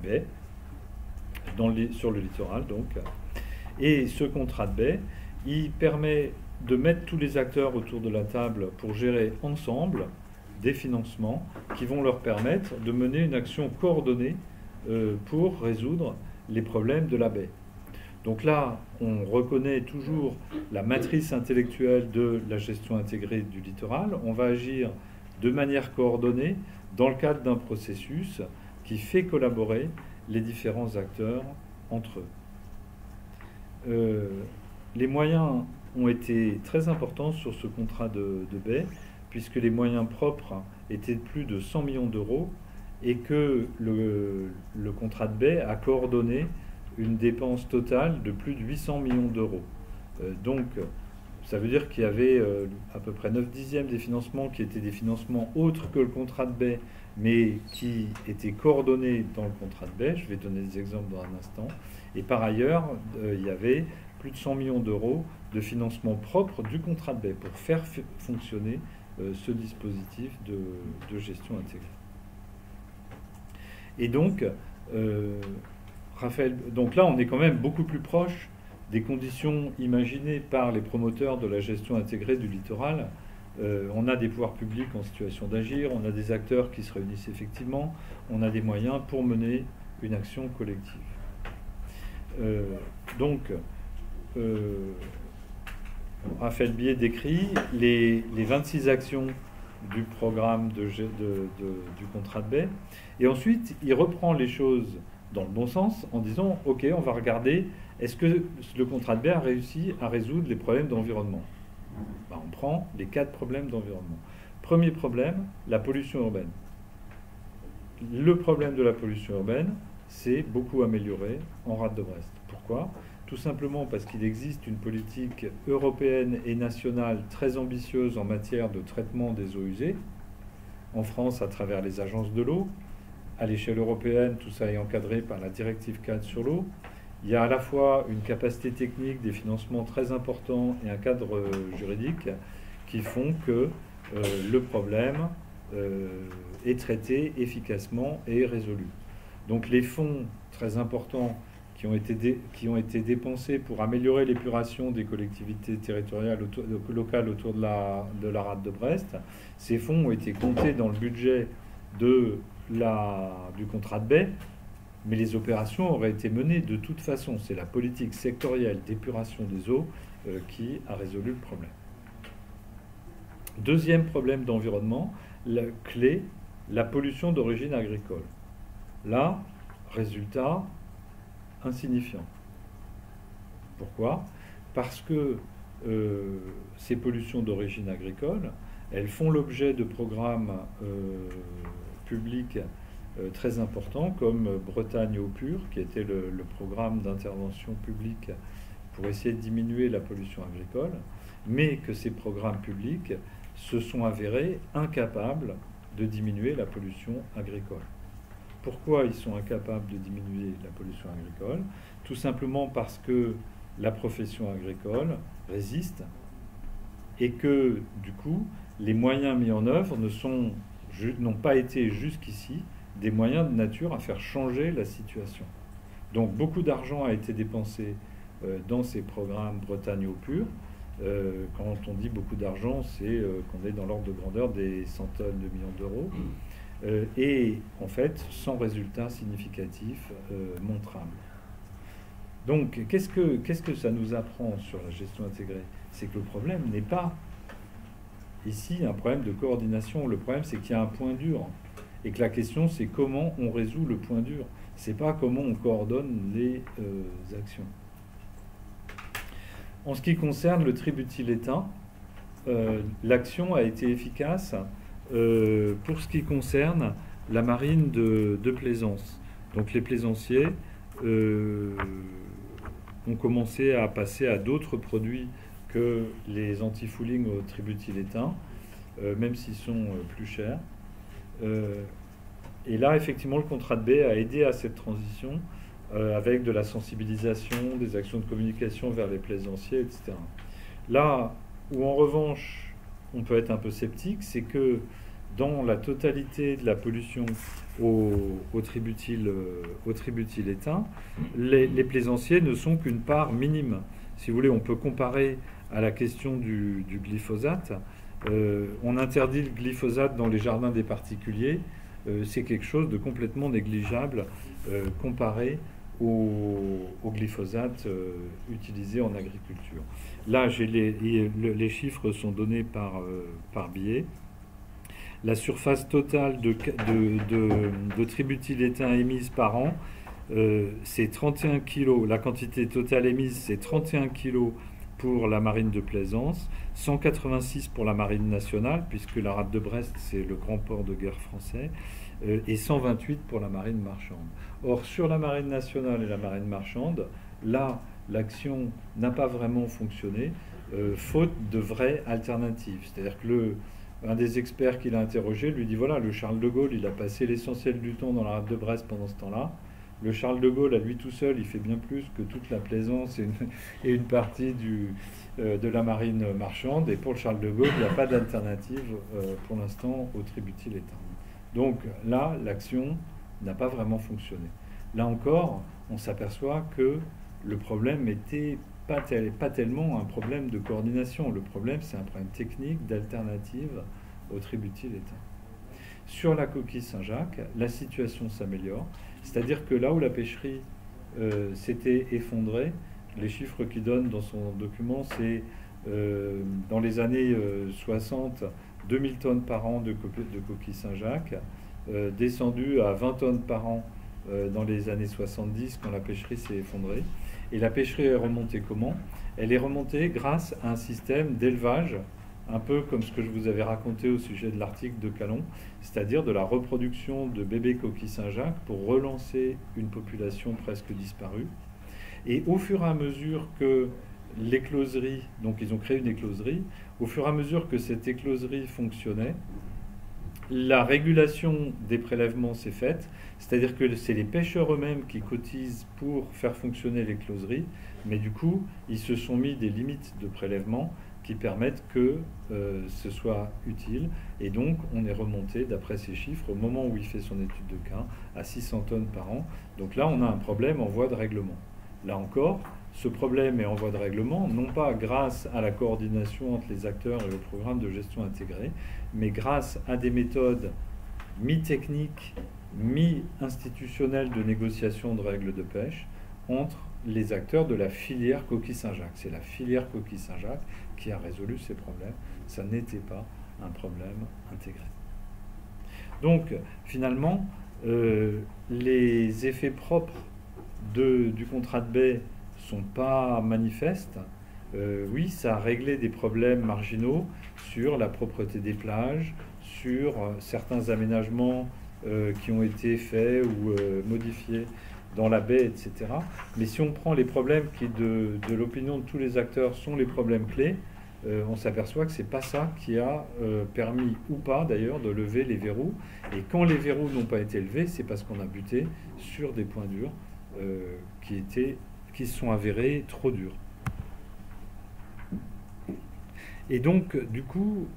S1: baies sur le littoral, donc Et ce contrat de baie, il permet de mettre tous les acteurs autour de la table pour gérer ensemble des financements qui vont leur permettre de mener une action coordonnée pour résoudre les problèmes de la baie. Donc là, on reconnaît toujours la matrice intellectuelle de la gestion intégrée du littoral. On va agir de manière coordonnée dans le cadre d'un processus qui fait collaborer les différents acteurs entre eux. Les moyens ont été très importants sur ce contrat de baie, puisque les moyens propres étaient de plus de 100 millions d'euros et que le contrat de baie a coordonné une dépense totale de plus de 800 millions d'euros. Donc, ça veut dire qu'il y avait à peu près 9/10 des financements qui étaient des financements autres que le contrat de baie, mais qui étaient coordonnés dans le contrat de baie. Je vais donner des exemples dans un instant. Et par ailleurs, il y avait plus de 100 millions d'euros de financement propre du contrat de baie pour faire fonctionner ce dispositif de gestion intégrée. Et donc, Raphaël, donc là, on est quand même beaucoup plus proche des conditions imaginées par les promoteurs de la gestion intégrée du littoral. On a des pouvoirs publics en situation d'agir, on a des acteurs qui se réunissent effectivement, on a des moyens pour mener une action collective. Raphaël Bié décrit les 26 actions du programme du contrat de baie, et ensuite il reprend les choses dans le bon sens en disant « Ok, on va regarder, est-ce que le contrat de baie a réussi à résoudre les problèmes d'environnement ?» On prend les 4 problèmes d'environnement. Premier problème, la pollution urbaine. Le problème de la pollution urbaine, c'est beaucoup amélioré en rade de Brest. Pourquoi ? Tout simplement parce qu'il existe une politique européenne et nationale très ambitieuse en matière de traitement des eaux usées. En France, à travers les agences de l'eau. À l'échelle européenne, tout ça est encadré par la directive 4 sur l'eau. Il y a à la fois une capacité technique, des financements très importants et un cadre juridique qui font que le problème est traité efficacement et résolu. Donc les fonds très importants qui ont été dépensés pour améliorer l'épuration des collectivités territoriales locales autour de la rade de Brest, ces fonds ont été comptés dans le budget du contrat de baie, mais les opérations auraient été menées de toute façon. C'est la politique sectorielle d'épuration des eaux qui a résolu le problème. Deuxième problème d'environnement, la clé, la pollution d'origine agricole. Là, résultat insignifiant. Pourquoi ? Parce que ces pollutions d'origine agricole, elles font l'objet de programmes publics très importants comme Bretagne eau pure, qui était le programme d'intervention publique pour essayer de diminuer la pollution agricole, mais que ces programmes publics se sont avérés incapables de diminuer la pollution agricole. Pourquoi ils sont incapables de diminuer la pollution agricole ? Tout simplement parce que la profession agricole résiste et que, du coup, les moyens mis en œuvre n'ont pas été jusqu'ici des moyens de nature à faire changer la situation. Donc beaucoup d'argent a été dépensé dans ces programmes Bretagne eau pure. Quand on dit beaucoup d'argent, c'est qu'on est dans l'ordre de grandeur des centaines de millions d'euros. Et en fait, sans résultat significatif montrable. Donc, qu'est-ce que ça nous apprend sur la gestion intégrée ? C'est que le problème n'est pas ici un problème de coordination. Le problème, c'est qu'il y a un point dur. Et que la question, c'est comment on résout le point dur. C'est pas comment on coordonne les actions. En ce qui concerne le tributyl éteint, l'action a été efficace pour ce qui concerne la marine de plaisance. Donc les plaisanciers ont commencé à passer à d'autres produits que les anti-fouling au tributyl éteint, même s'ils sont plus chers. Et là, effectivement, le contrat de baie a aidé à cette transition avec de la sensibilisation, des actions de communication vers les plaisanciers, etc. Là où, en revanche, on peut être un peu sceptique, c'est que dans la totalité de la pollution au tributyle éteint, les plaisanciers ne sont qu'une part minime. Si vous voulez, on peut comparer à la question du glyphosate. On interdit le glyphosate dans les jardins des particuliers. C'est quelque chose de complètement négligeable comparé au glyphosate utilisé en agriculture. Là, les chiffres sont donnés par biais. La surface totale de tributyle éteint émise par an, c'est 31 kg. La quantité totale émise, c'est 31 kg pour la marine de plaisance, 186 pour la marine nationale, puisque la rade de Brest, c'est le grand port de guerre français, et 128 pour la marine marchande. Or, sur la marine nationale et la marine marchande, là, l'action n'a pas vraiment fonctionné, faute de vraies alternatives. C'est-à-dire que un des experts qu'il a interrogé lui dit, voilà, le Charles de Gaulle, il a passé l'essentiel du temps dans la rade de Brest pendant ce temps-là. Le Charles de Gaulle, à lui tout seul, il fait bien plus que toute la plaisance et une partie de la marine marchande. Et pour le Charles de Gaulle, il n'y a pas d'alternative pour l'instant au tributyle éteint. Donc là, l'action n'a pas vraiment fonctionné. Là encore, on s'aperçoit que le problème n'était pas tellement un problème de coordination. Le problème, c'est un problème technique d'alternative au tributyle éteint. Sur la coquille Saint-Jacques, la situation s'améliore. C'est-à-dire que là où la pêcherie s'était effondrée, les chiffres qu'il donne dans son document, c'est dans les années 60, 2000 tonnes par an de coquilles Saint-Jacques, descendu à 20 tonnes par an dans les années 70 quand la pêcherie s'est effondrée. Et la pêcherie est remontée comment? Elle est remontée grâce à un système d'élevage, un peu comme ce que je vous avais raconté au sujet de l'article de Calon, c'est-à-dire de la reproduction de bébés coquilles Saint-Jacques pour relancer une population presque disparue. Et au fur et à mesure que l'écloserie, donc ils ont créé une écloserie, au fur et à mesure que cette écloserie fonctionnait, la régulation des prélèvements s'est faite, c'est-à-dire que c'est les pêcheurs eux-mêmes qui cotisent pour faire fonctionner l'écloserie, mais du coup, ils se sont mis des limites de prélèvement qui permettent que ce soit utile. Et donc, on est remonté, d'après ces chiffres, au moment où il fait son étude de cas, à 600 tonnes par an. Donc là, on a un problème en voie de règlement. Là encore, ce problème est en voie de règlement, non pas grâce à la coordination entre les acteurs et le programme de gestion intégrée, mais grâce à des méthodes mi-techniques, mi-institutionnelles de négociation de règles de pêche entre les acteurs de la filière coquille Saint-Jacques. C'est la filière coquille Saint-Jacques qui a résolu ces problèmes. Ça n'était pas un problème intégré. Donc, finalement, les effets propres du contrat de baie ne sont pas manifestes. Oui, ça a réglé des problèmes marginaux sur la propreté des plages, sur certains aménagements qui ont été faits ou modifiés dans la baie, etc. Mais si on prend les problèmes qui, de l'opinion de tous les acteurs, sont les problèmes clés, on s'aperçoit que ce n'est pas ça qui a permis, ou pas d'ailleurs, de lever les verrous. Et quand les verrous n'ont pas été levés, c'est parce qu'on a buté sur des points durs qui se sont avérés trop durs. Et donc, du coup,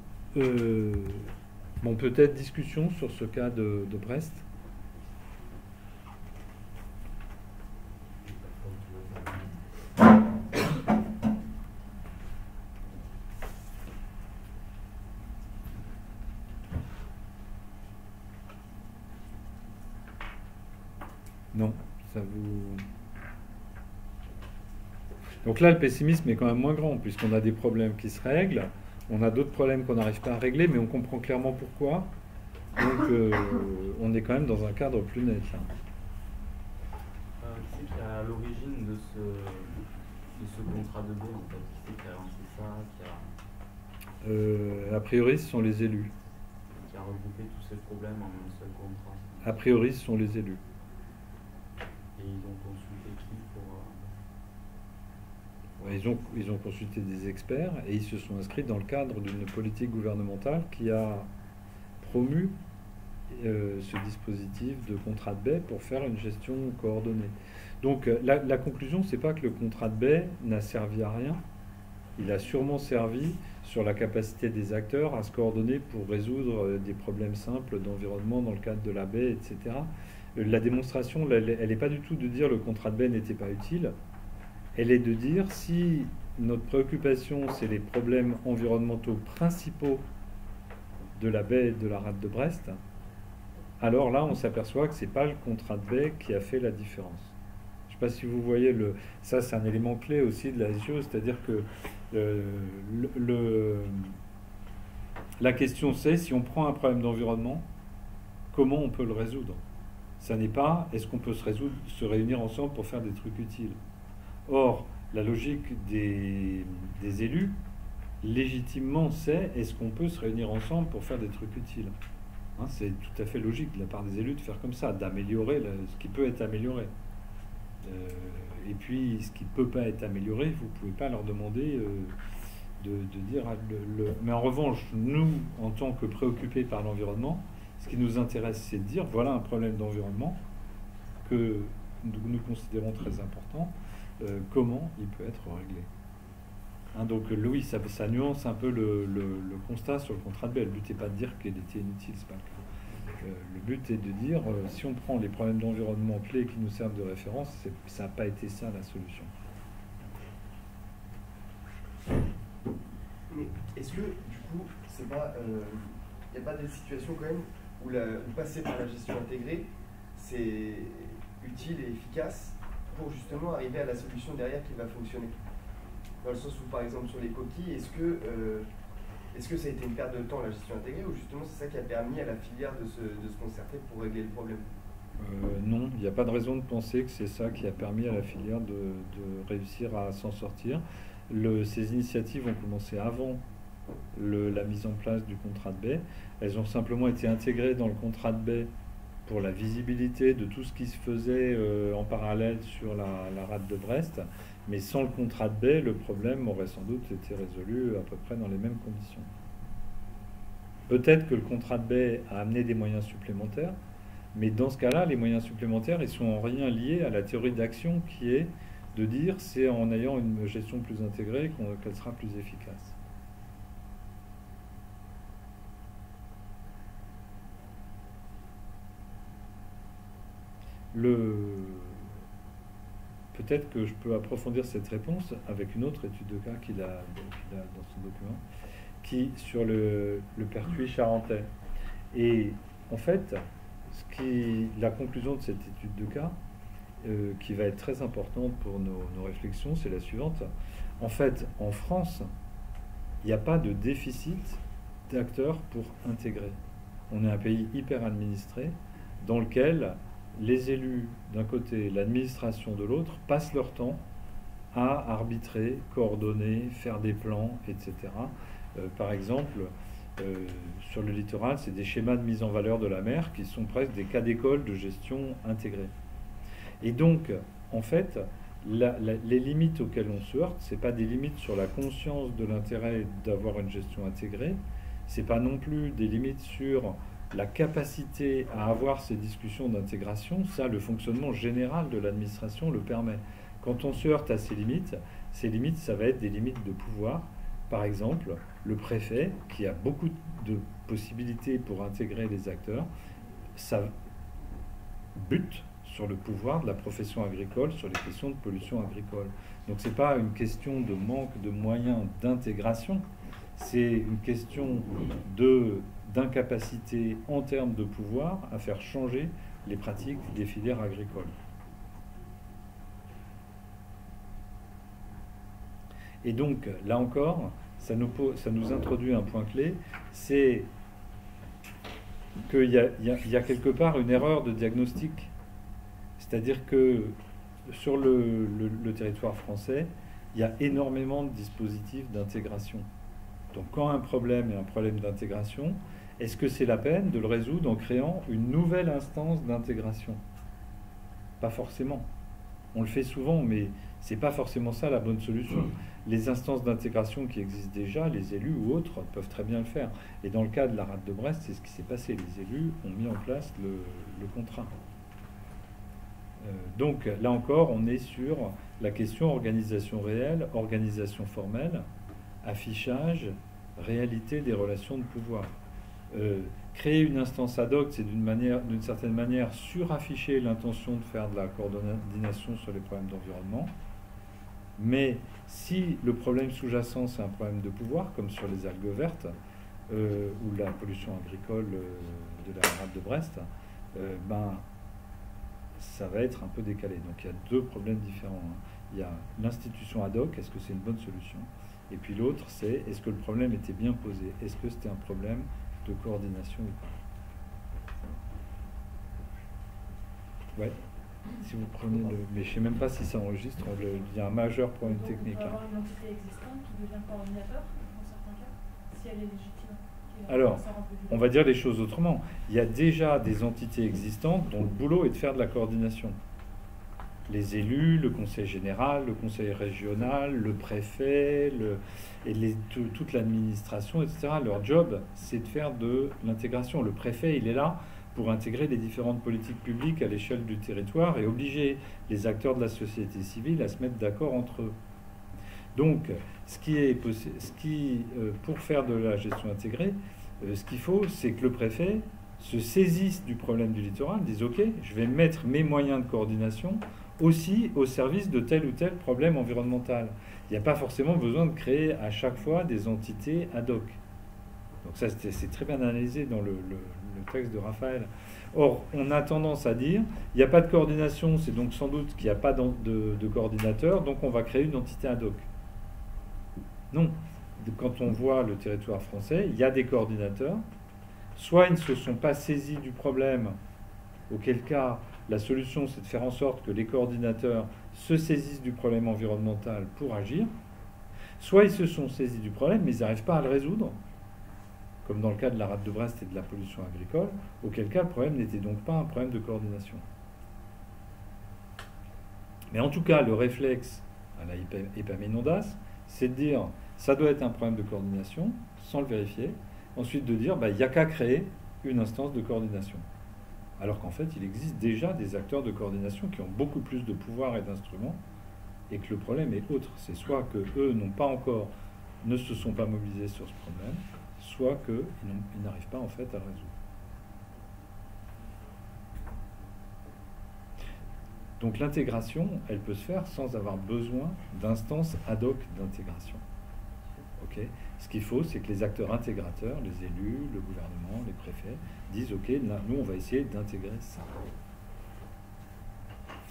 S1: peut-être discussion sur ce cas de Brest. Non, ça vous... Donc là, le pessimisme est quand même moins grand, puisqu'on a des problèmes qui se règlent, on a d'autres problèmes qu'on n'arrive pas à régler, mais on comprend clairement pourquoi. Donc on est quand même dans un cadre plus net. Là.
S6: Qui c'est qui est à l'origine de ce contrat de baie, en fait? Qui c'est qui a lancé ça,
S1: a priori, ce sont les élus.
S6: Qui a regroupé tous ces problèmes en un seul contrat?
S1: A priori, ce sont les élus.
S6: Et ils ont consulté qui pour...
S1: Ils ont consulté des experts et ils se sont inscrits dans le cadre d'une politique gouvernementale qui a promu ce dispositif de contrat de baie pour faire une gestion coordonnée. Donc la conclusion, c'est pas que le contrat de baie n'a servi à rien, il a sûrement servi sur la capacité des acteurs à se coordonner pour résoudre des problèmes simples d'environnement dans le cadre de la baie, etc. La démonstration, elle n'est pas du tout de dire le contrat de baie n'était pas utile, elle est de dire si notre préoccupation, c'est les problèmes environnementaux principaux de la baie et de la rade de Brest, alors là, on s'aperçoit que ce n'est pas le contrat de baie qui a fait la différence. Je ne sais pas si vous voyez, ça c'est un élément clé aussi de la SGO, c'est-à-dire que la question c'est, si on prend un problème d'environnement, comment on peut le résoudre? Ça n'est pas, est-ce qu'on peut se réunir ensemble pour faire des trucs utiles? Or, la logique des élus, légitimement, c'est, est-ce qu'on peut se réunir ensemble pour faire des trucs utiles? Hein, c'est tout à fait logique de la part des élus de faire comme ça, d'améliorer ce qui peut être amélioré. Et puis, ce qui ne peut pas être amélioré, vous ne pouvez pas leur demander de dire... Mais en revanche, nous, en tant que préoccupés par l'environnement, ce qui nous intéresse, c'est de dire, voilà un problème d'environnement que nous considérons très important, comment il peut être réglé. Hein, donc, oui, ça nuance un peu le constat sur le contrat de baie. Le but n'est pas de dire qu'il était inutile, c'est pas le cas. Le but est de dire, si on prend les problèmes d'environnement clés qui nous servent de référence, ça n'a pas été ça la solution.
S7: Mais est-ce que, du coup, c'est pas, il n'y a pas des situations quand même où passer par la gestion intégrée, c'est utile et efficace pour justement arriver à la solution derrière qui va fonctionner? Dans le sens où, par exemple, sur les coquilles, est-ce que ça a été une perte de temps, la gestion intégrée, ou justement c'est ça qui a permis à la filière de se concerter pour régler le problème?
S1: Non, il n'y a pas de raison de penser que c'est ça qui a permis à la filière de réussir à s'en sortir. Ces initiatives ont commencé avant la mise en place du contrat de baie. Elles ont simplement été intégrées dans le contrat de baie pour la visibilité de tout ce qui se faisait en parallèle sur la rade de Brest. Mais sans le contrat de baie, le problème aurait sans doute été résolu à peu près dans les mêmes conditions. Peut-être que le contrat de baie a amené des moyens supplémentaires, mais dans ce cas-là, les moyens supplémentaires, ils sont en rien liés à la théorie d'action qui est de dire c'est en ayant une gestion plus intégrée qu'elle sera plus efficace. Peut-être que je peux approfondir cette réponse avec une autre étude de cas qu'il a dans son document, qui sur le pertuis charentais. Et en fait, la conclusion de cette étude de cas, qui va être très importante pour nos réflexions, c'est la suivante. En fait, en France, il n'y a pas de déficit d'acteurs pour intégrer. On est un pays hyper administré dans lequel les élus d'un côté, l'administration de l'autre, passent leur temps à arbitrer, coordonner, faire des plans, etc. Par exemple, sur le littoral, c'est des schémas de mise en valeur de la mer qui sont presque des cas d'école de gestion intégrée. Et donc, en fait, les limites auxquelles on se heurte, ce n'est pas des limites sur la conscience de l'intérêt d'avoir une gestion intégrée, ce n'est pas non plus des limites sur la capacité à avoir ces discussions d'intégration. Ça, le fonctionnement général de l'administration le permet. Quand on se heurte à ces limites, ça va être des limites de pouvoir. Par exemple, le préfet, qui a beaucoup de possibilités pour intégrer les acteurs, ça bute sur le pouvoir de la profession agricole, sur les questions de pollution agricole. Donc ce n'est pas une question de manque de moyens d'intégration, c'est une question d'incapacité en termes de pouvoir à faire changer les pratiques des filières agricoles. Et donc, là encore, ça nous introduit un point clé, c'est qu'il y a quelque part une erreur de diagnostic. C'est-à-dire que sur le territoire français, il y a énormément de dispositifs d'intégration. Donc quand un problème est un problème d'intégration, est-ce que c'est la peine de le résoudre en créant une nouvelle instance d'intégration? Pas forcément. On le fait souvent, mais ce n'est pas forcément ça la bonne solution. Les instances d'intégration qui existent déjà, les élus ou autres, peuvent très bien le faire. Et dans le cas de la rade de Brest, c'est ce qui s'est passé. Les élus ont mis en place le contrat. Donc là encore, on est sur la question organisation réelle, organisation formelle. affichage, réalité des relations de pouvoir. Créer une instance ad hoc, c'est d'une certaine manière surafficher l'intention de faire de la coordination sur les problèmes d'environnement. Mais si le problème sous-jacent, c'est un problème de pouvoir, comme sur les algues vertes, ou la pollution agricole de la rade de Brest, ça va être un peu décalé. Donc il y a deux problèmes différents. Il y a l'institution ad hoc, est-ce que c'est une bonne solution? Et puis l'autre, c'est est-ce que le problème était bien posé? Est-ce que c'était un problème de coordination ou pas? Ouais. Si vous prenez le... Mais je ne sais même pas si ça enregistre. Il y a un majeur problème technique.
S3: On peut avoir une entité existante qui devient coordinateur, dans certains cas, si elle est légitime.
S1: Alors, on va dire les choses autrement. Il y a déjà des entités existantes dont le boulot est de faire de la coordination. Les élus, le conseil général, le conseil régional, le préfet, toute l'administration, etc. Leur job, c'est de faire de l'intégration. Le préfet, il est là pour intégrer les différentes politiques publiques à l'échelle du territoire et obliger les acteurs de la société civile à se mettre d'accord entre eux. Donc, pour faire de la gestion intégrée, ce qu'il faut, c'est que le préfet se saisisse du problème du littoral, dise « Ok, je vais mettre mes moyens de coordination aussi au service de tel ou tel problème environnemental. » Il n'y a pas forcément besoin de créer à chaque fois des entités ad hoc. Donc ça, c'est très bien analysé dans le texte de Raphaël. Or, on a tendance à dire, il n'y a pas de coordination, c'est donc sans doute qu'il n'y a pas de coordinateur, donc on va créer une entité ad hoc. Non. Quand on voit le territoire français, il y a des coordinateurs. Soit ils ne se sont pas saisis du problème, auquel cas la solution c'est de faire en sorte que les coordinateurs se saisissent du problème environnemental pour agir. Soit ils se sont saisis du problème, mais ils n'arrivent pas à le résoudre, comme dans le cas de la rade de Brest et de la pollution agricole, auquel cas le problème n'était donc pas un problème de coordination. Mais en tout cas, le réflexe à la Épaminondas, c'est de dire ça doit être un problème de coordination, sans le vérifier. Ensuite de dire il n'y a qu'à créer une instance de coordination. Alors qu'en fait, il existe déjà des acteurs de coordination qui ont beaucoup plus de pouvoir et d'instruments, et que le problème est autre. C'est soit qu'eux ne se sont pas mobilisés sur ce problème, soit qu'ils n'arrivent pas en fait à le résoudre. Donc l'intégration, elle peut se faire sans avoir besoin d'instances ad hoc d'intégration. Okay. Ce qu'il faut, c'est que les acteurs intégrateurs, les élus, le gouvernement, les préfets, disent « Ok, là, nous, on va essayer d'intégrer ça ».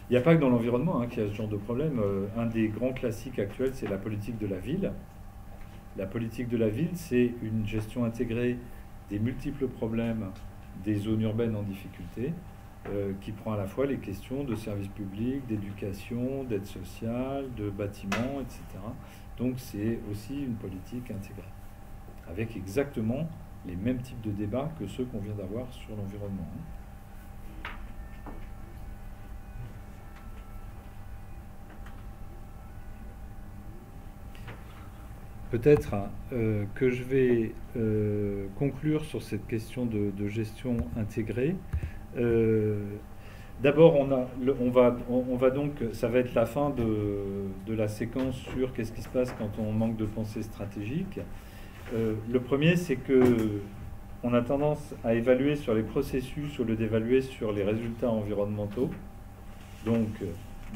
S1: Il n'y a pas que dans l'environnement qu'il y a ce genre de problème. Un des grands classiques actuels, c'est la politique de la ville. La politique de la ville, c'est une gestion intégrée des multiples problèmes des zones urbaines en difficulté, qui prend à la fois les questions de services publics, d'éducation, d'aide sociale, de bâtiments, etc. Donc c'est aussi une politique intégrée, avec exactement les mêmes types de débats que ceux qu'on vient d'avoir sur l'environnement. Peut-être que je vais conclure sur cette question de gestion intégrée. D'abord, on va donc, ça va être la fin de la séquence sur qu'est-ce qui se passe quand on manque de pensée stratégique. Le premier, c'est que on a tendance à évaluer sur les processus au lieu d'évaluer sur les résultats environnementaux. Donc,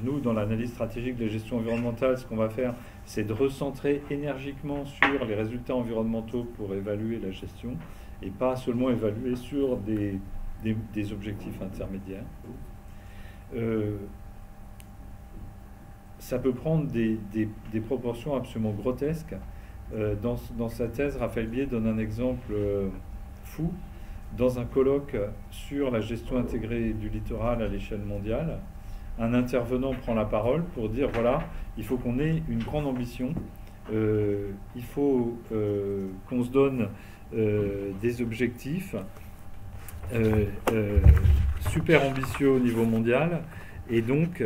S1: nous, dans l'analyse stratégique de la gestion environnementale, ce qu'on va faire, c'est de recentrer énergiquement sur les résultats environnementaux pour évaluer la gestion, et pas seulement évaluer sur des objectifs intermédiaires. Ça peut prendre des proportions absolument grotesques. Dans sa thèse, Raphaël Bié donne un exemple fou. Dans un colloque sur la gestion intégrée du littoral à l'échelle mondiale, un intervenant prend la parole pour dire voilà, il faut qu'on ait une grande ambition, il faut qu'on se donne des objectifs super ambitieux au niveau mondial, et donc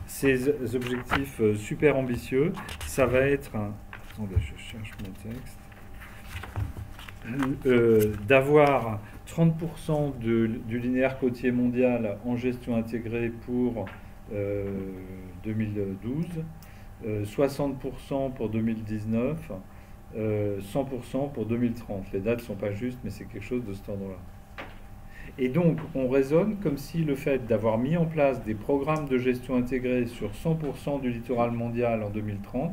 S1: ces objectifs super ambitieux, ça va être attendez, je cherche mon texte, d'avoir 30% du linéaire côtier mondial en gestion intégrée pour 2012, 60% pour 2019, 100% pour 2030. Les dates ne sont pas justes, mais c'est quelque chose de cet ordre-là. Et donc, on raisonne comme si le fait d'avoir mis en place des programmes de gestion intégrés sur 100% du littoral mondial en 2030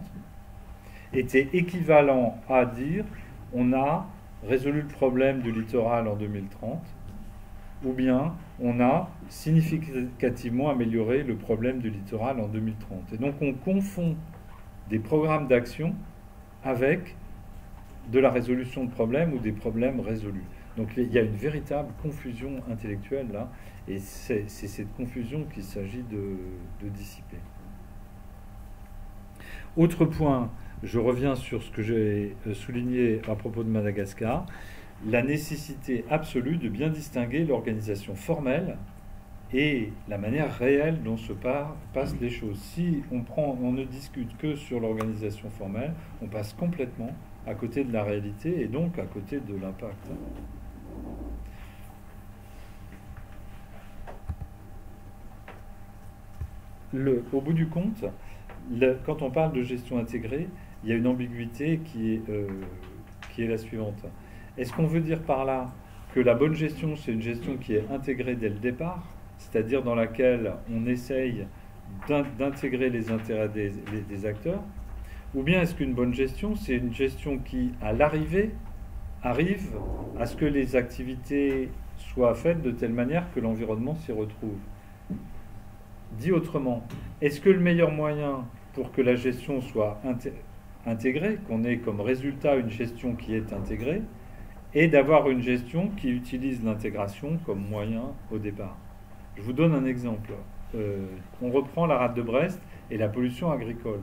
S1: était équivalent à dire on a résolu le problème du littoral en 2030, ou bien on a significativement amélioré le problème du littoral en 2030. Et donc, on confond des programmes d'action avec de la résolution de problèmes ou des problèmes résolus. Donc il y a une véritable confusion intellectuelle là, et c'est cette confusion qu'il s'agit de dissiper. Autre point, je reviens sur ce que j'ai souligné à propos de Madagascar, la nécessité absolue de bien distinguer l'organisation formelle et la manière réelle dont se passent les choses. Si on ne discute que sur l'organisation formelle, on passe complètement à côté de la réalité et donc à côté de l'impact. Au bout du compte, quand on parle de gestion intégrée, il y a une ambiguïté qui est la suivante. Est-ce qu'on veut dire par là que la bonne gestion, c'est une gestion qui est intégrée dès le départ, c'est-à-dire dans laquelle on essaye d'intégrer les intérêts des acteurs, ou bien est-ce qu'une bonne gestion, c'est une gestion qui, à l'arrivée, arrive à ce que les activités soient faites de telle manière que l'environnement s'y retrouve? Dit autrement, est-ce que le meilleur moyen pour que la gestion soit intégrée, qu'on ait comme résultat une gestion qui est intégrée, est d'avoir une gestion qui utilise l'intégration comme moyen au départ? Je vous donne un exemple. On reprend la rade de Brest et la pollution agricole.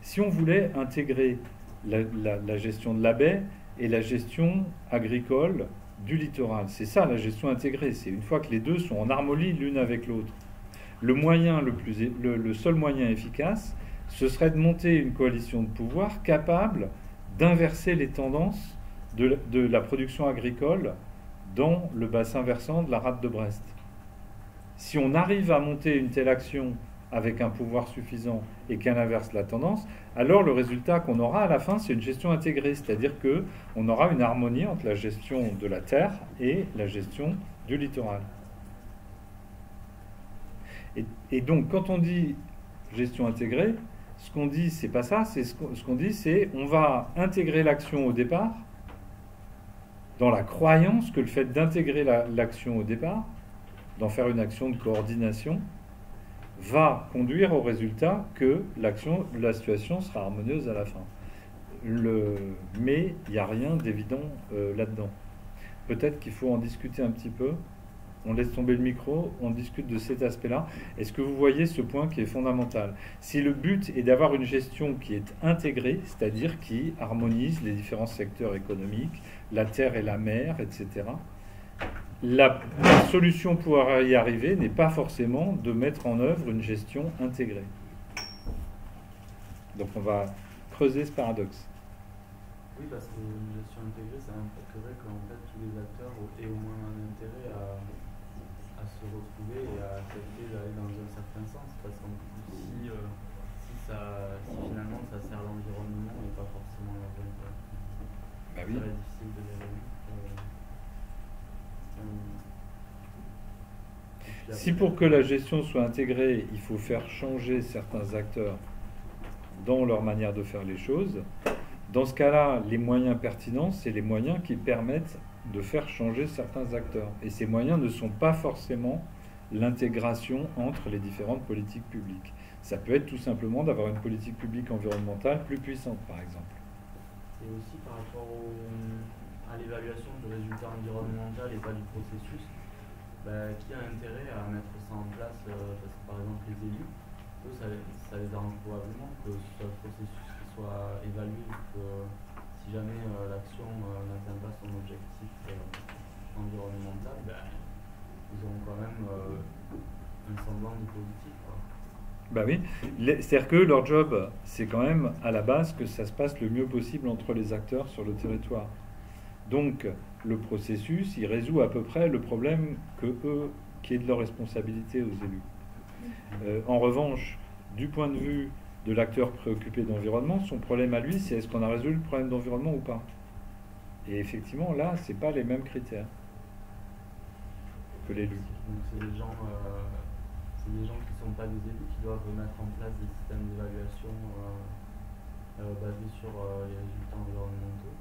S1: Si on voulait intégrer la gestion de la baie et la gestion agricole du littoral, c'est ça la gestion intégrée, c'est une fois que les deux sont en harmonie l'une avec l'autre. Le seul moyen efficace, ce serait de monter une coalition de pouvoir capable d'inverser les tendances de la production agricole dans le bassin versant de la rade de Brest. Si on arrive à monter une telle action avec un pouvoir suffisant et qu'elle inverse la tendance, alors le résultat qu'on aura à la fin, c'est une gestion intégrée, c'est-à-dire qu'on aura une harmonie entre la gestion de la terre et la gestion du littoral. Et donc, quand on dit gestion intégrée, ce qu'on dit, c'est pas ça, ce qu'on dit, c'est on va intégrer l'action au départ, dans la croyance que le fait d'intégrer l'action au départ, d'en faire une action de coordination, va conduire au résultat que la situation sera harmonieuse à la fin. Mais il n'y a rien d'évident là-dedans. Peut-être qu'il faut en discuter un petit peu. On laisse tomber le micro, on discute de cet aspect-là. Est-ce que vous voyez ce point qui est fondamental? Si le but est d'avoir une gestion qui est intégrée, c'est-à-dire qui harmonise les différents secteurs économiques, la terre et la mer, etc., la solution pour y arriver n'est pas forcément de mettre en œuvre une gestion intégrée. Donc on va creuser ce paradoxe.
S6: Oui, parce qu'une gestion intégrée, ça impliquerait qu'en fait tous les acteurs aient au moins un intérêt à se retrouver et à accepter d'aller dans un certain sens. Parce que si finalement ça sert l'environnement et pas forcément leurs intérêts,
S1: bah oui.
S6: C'est très difficile de les réunir.
S1: Si pour que la gestion soit intégrée, il faut faire changer certains acteurs dans leur manière de faire les choses, dans ce cas-là, les moyens pertinents, c'est les moyens qui permettent de faire changer certains acteurs. Et ces moyens ne sont pas forcément l'intégration entre les différentes politiques publiques. Ça peut être tout simplement d'avoir une politique publique environnementale plus puissante, par exemple.
S6: Et aussi par rapport à l'évaluation du résultat environnemental et pas du processus, qui a intérêt à mettre ça en place parce que par exemple les élus, eux, ça les arrange probablement que ce soit le processus qui soit évalué, que si jamais l'action n'atteint pas son objectif environnemental, ils auront quand même un semblant de positif.
S1: Bah oui, c'est-à-dire que leur job, c'est quand même à la base que ça se passe le mieux possible entre les acteurs sur le territoire. Donc, le processus, il résout à peu près le problème qui est de leur responsabilité aux élus. En revanche, du point de vue de l'acteur préoccupé d'environnement, son problème à lui, c'est est-ce qu'on a résolu le problème d'environnement ou pas. Et effectivement, là, ce n'est pas les mêmes critères que l'élu.
S6: Donc c'est des gens qui ne sont pas des élus qui doivent mettre en place des systèmes d'évaluation basés sur les résultats environnementaux.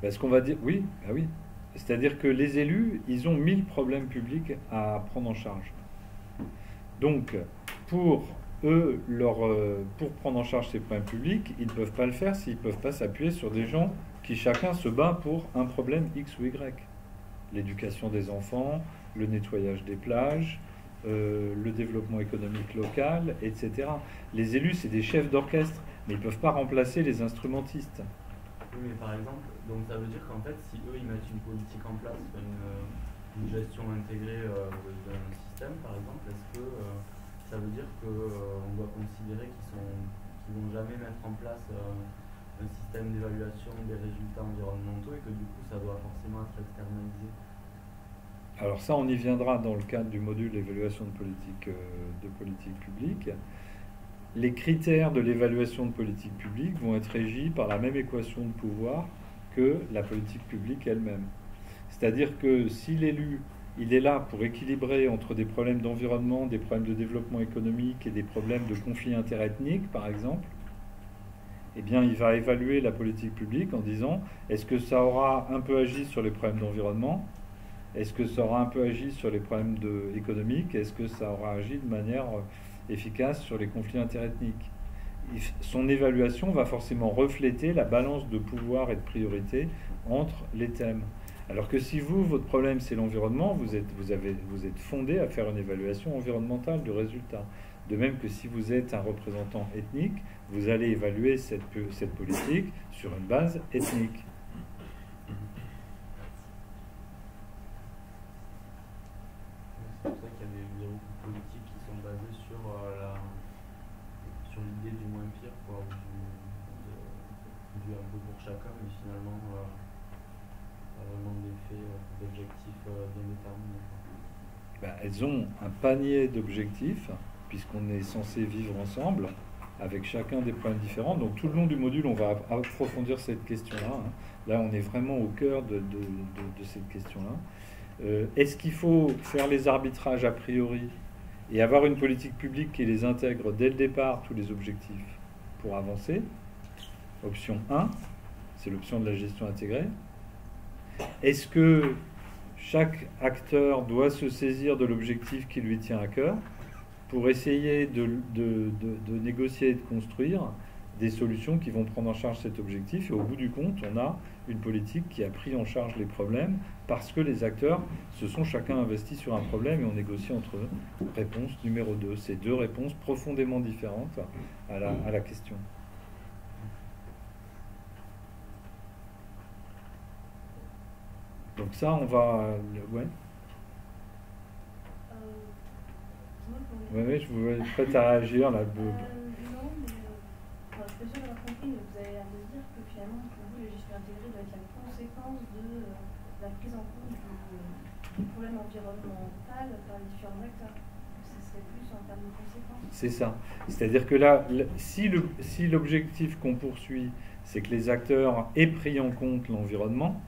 S1: Ce qu'on va dire, oui, bah oui. C'est-à-dire que les élus, ils ont 1000 problèmes publics à prendre en charge. Donc, pour eux, pour prendre en charge ces problèmes publics, ils ne peuvent pas le faire s'ils ne peuvent pas s'appuyer sur des gens qui chacun se bat pour un problème X ou Y. L'éducation des enfants, le nettoyage des plages, le développement économique local, etc. Les élus, c'est des chefs d'orchestre, mais ils ne peuvent pas remplacer les instrumentistes.
S6: Oui, mais par exemple, donc ça veut dire qu'en fait, si eux, ils mettent une politique en place, une gestion intégrée d'un système, par exemple, est-ce que ça veut dire qu'on doit considérer qu'ils vont jamais mettre en place un système d'évaluation des résultats environnementaux et que du coup, ça doit forcément être externalisé?
S1: Alors ça, on y viendra dans le cadre du module d'évaluation de politique publique. Les critères de l'évaluation de politique publique vont être régis par la même équation de pouvoir que la politique publique elle-même. C'est-à-dire que si l'élu, il est là pour équilibrer entre des problèmes d'environnement, des problèmes de développement économique et des problèmes de conflits interethniques, par exemple, eh bien, il va évaluer la politique publique en disant est-ce que ça aura un peu agi sur les problèmes d'environnement? Est-ce que ça aura un peu agi sur les problèmes économiques? Est-ce que ça aura agi de manière efficace sur les conflits interethniques? Son évaluation va forcément refléter la balance de pouvoir et de priorité entre les thèmes. Alors que si votre problème c'est l'environnement, vous êtes fondé à faire une évaluation environnementale du résultat. De même que si vous êtes un représentant ethnique, vous allez évaluer cette politique sur une base ethnique.
S6: C'est pour ça qu'il y a beaucoup de politiques qui sont basées sur l'idée du moins pire, quoi, ou du un peu pour chacun, mais finalement pas vraiment d'objectifs bien déterminés.
S1: Elles ont un panier d'objectifs, puisqu'on est censé vivre ensemble, avec chacun des problèmes différents. Donc tout le long du module, on va approfondir cette question-là. Là, on est vraiment au cœur de cette question-là. Est-ce qu'il faut faire les arbitrages a priori et avoir une politique publique qui les intègre dès le départ, tous les objectifs, pour avancer? Option 1, c'est l'option de la gestion intégrée. Est-ce que chaque acteur doit se saisir de l'objectif qui lui tient à cœur pour essayer de négocier et de construire des solutions qui vont prendre en charge cet objectif? Et au bout du compte, on a une politique qui a pris en charge les problèmes parce que les acteurs se sont chacun investis sur un problème et on négocie entre eux. Réponse numéro 2. C'est deux réponses profondément différentes à la question. Donc ça, on va... Ouais. Oui, je vous prête à réagir là.
S3: Non, mais je suis pas sûre d'avoir compris, mais vous avez l'air de dire que finalement, pour vous, la gestion intégrée doit être la conséquence de la prise en compte du problème environnemental par les différents acteurs. Ce serait plus en termes de conséquences.
S1: C'est ça. C'est-à-dire que là, si l'objectif qu'on poursuit, c'est que les acteurs aient pris en compte l'environnement,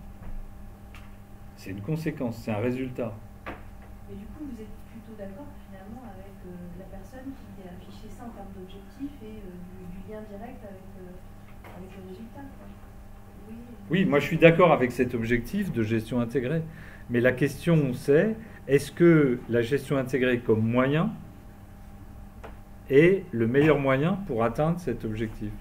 S1: c'est une conséquence, c'est un résultat.
S3: Mais du coup, vous êtes plutôt d'accord finalement avec la personne qui a affiché ça en termes d'objectifs et du lien direct avec le résultat, quoi.
S1: Oui, moi je suis d'accord avec cet objectif de gestion intégrée. Mais la question c'est, est-ce que la gestion intégrée comme moyen est le meilleur moyen pour atteindre cet objectif?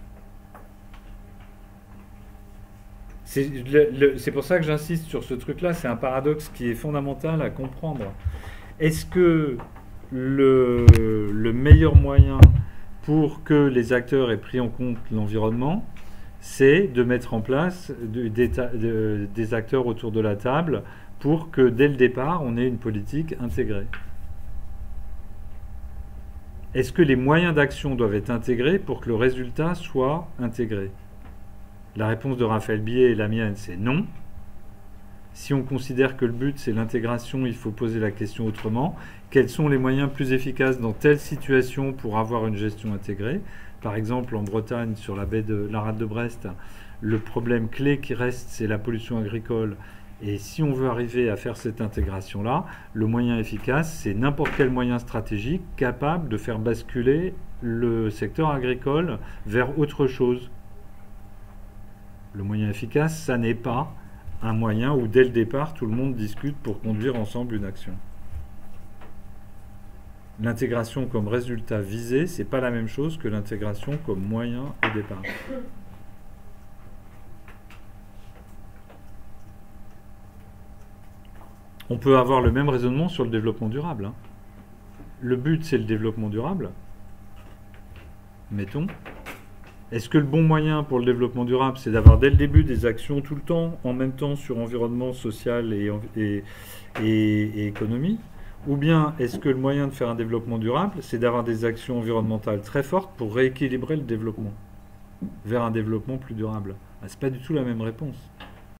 S1: C'est pour ça que j'insiste sur ce truc-là, c'est un paradoxe qui est fondamental à comprendre. Est-ce que le meilleur moyen pour que les acteurs aient pris en compte l'environnement, c'est de mettre en place des acteurs autour de la table pour que dès le départ, on ait une politique intégrée? Est-ce que les moyens d'action doivent être intégrés pour que le résultat soit intégré? La réponse de Raphaël Bié et la mienne, c'est non. Si on considère que le but c'est l'intégration, il faut poser la question autrement. Quels sont les moyens plus efficaces dans telle situation pour avoir une gestion intégrée? Par exemple, en Bretagne, sur la baie de la rade de Brest, le problème clé qui reste, c'est la pollution agricole. Et si on veut arriver à faire cette intégration-là, le moyen efficace, c'est n'importe quel moyen stratégique capable de faire basculer le secteur agricole vers autre chose. Le moyen efficace, ça n'est pas un moyen où dès le départ, tout le monde discute pour conduire ensemble une action. L'intégration comme résultat visé, c'est pas la même chose que l'intégration comme moyen au départ. On peut avoir le même raisonnement sur le développement durable. Hein. Le but, c'est le développement durable. Mettons. Est-ce que le bon moyen pour le développement durable, c'est d'avoir dès le début des actions tout le temps, en même temps sur environnement, social et économie? Ou bien est-ce que le moyen de faire un développement durable, c'est d'avoir des actions environnementales très fortes pour rééquilibrer le développement vers un développement plus durable? Ce n'est pas du tout la même réponse.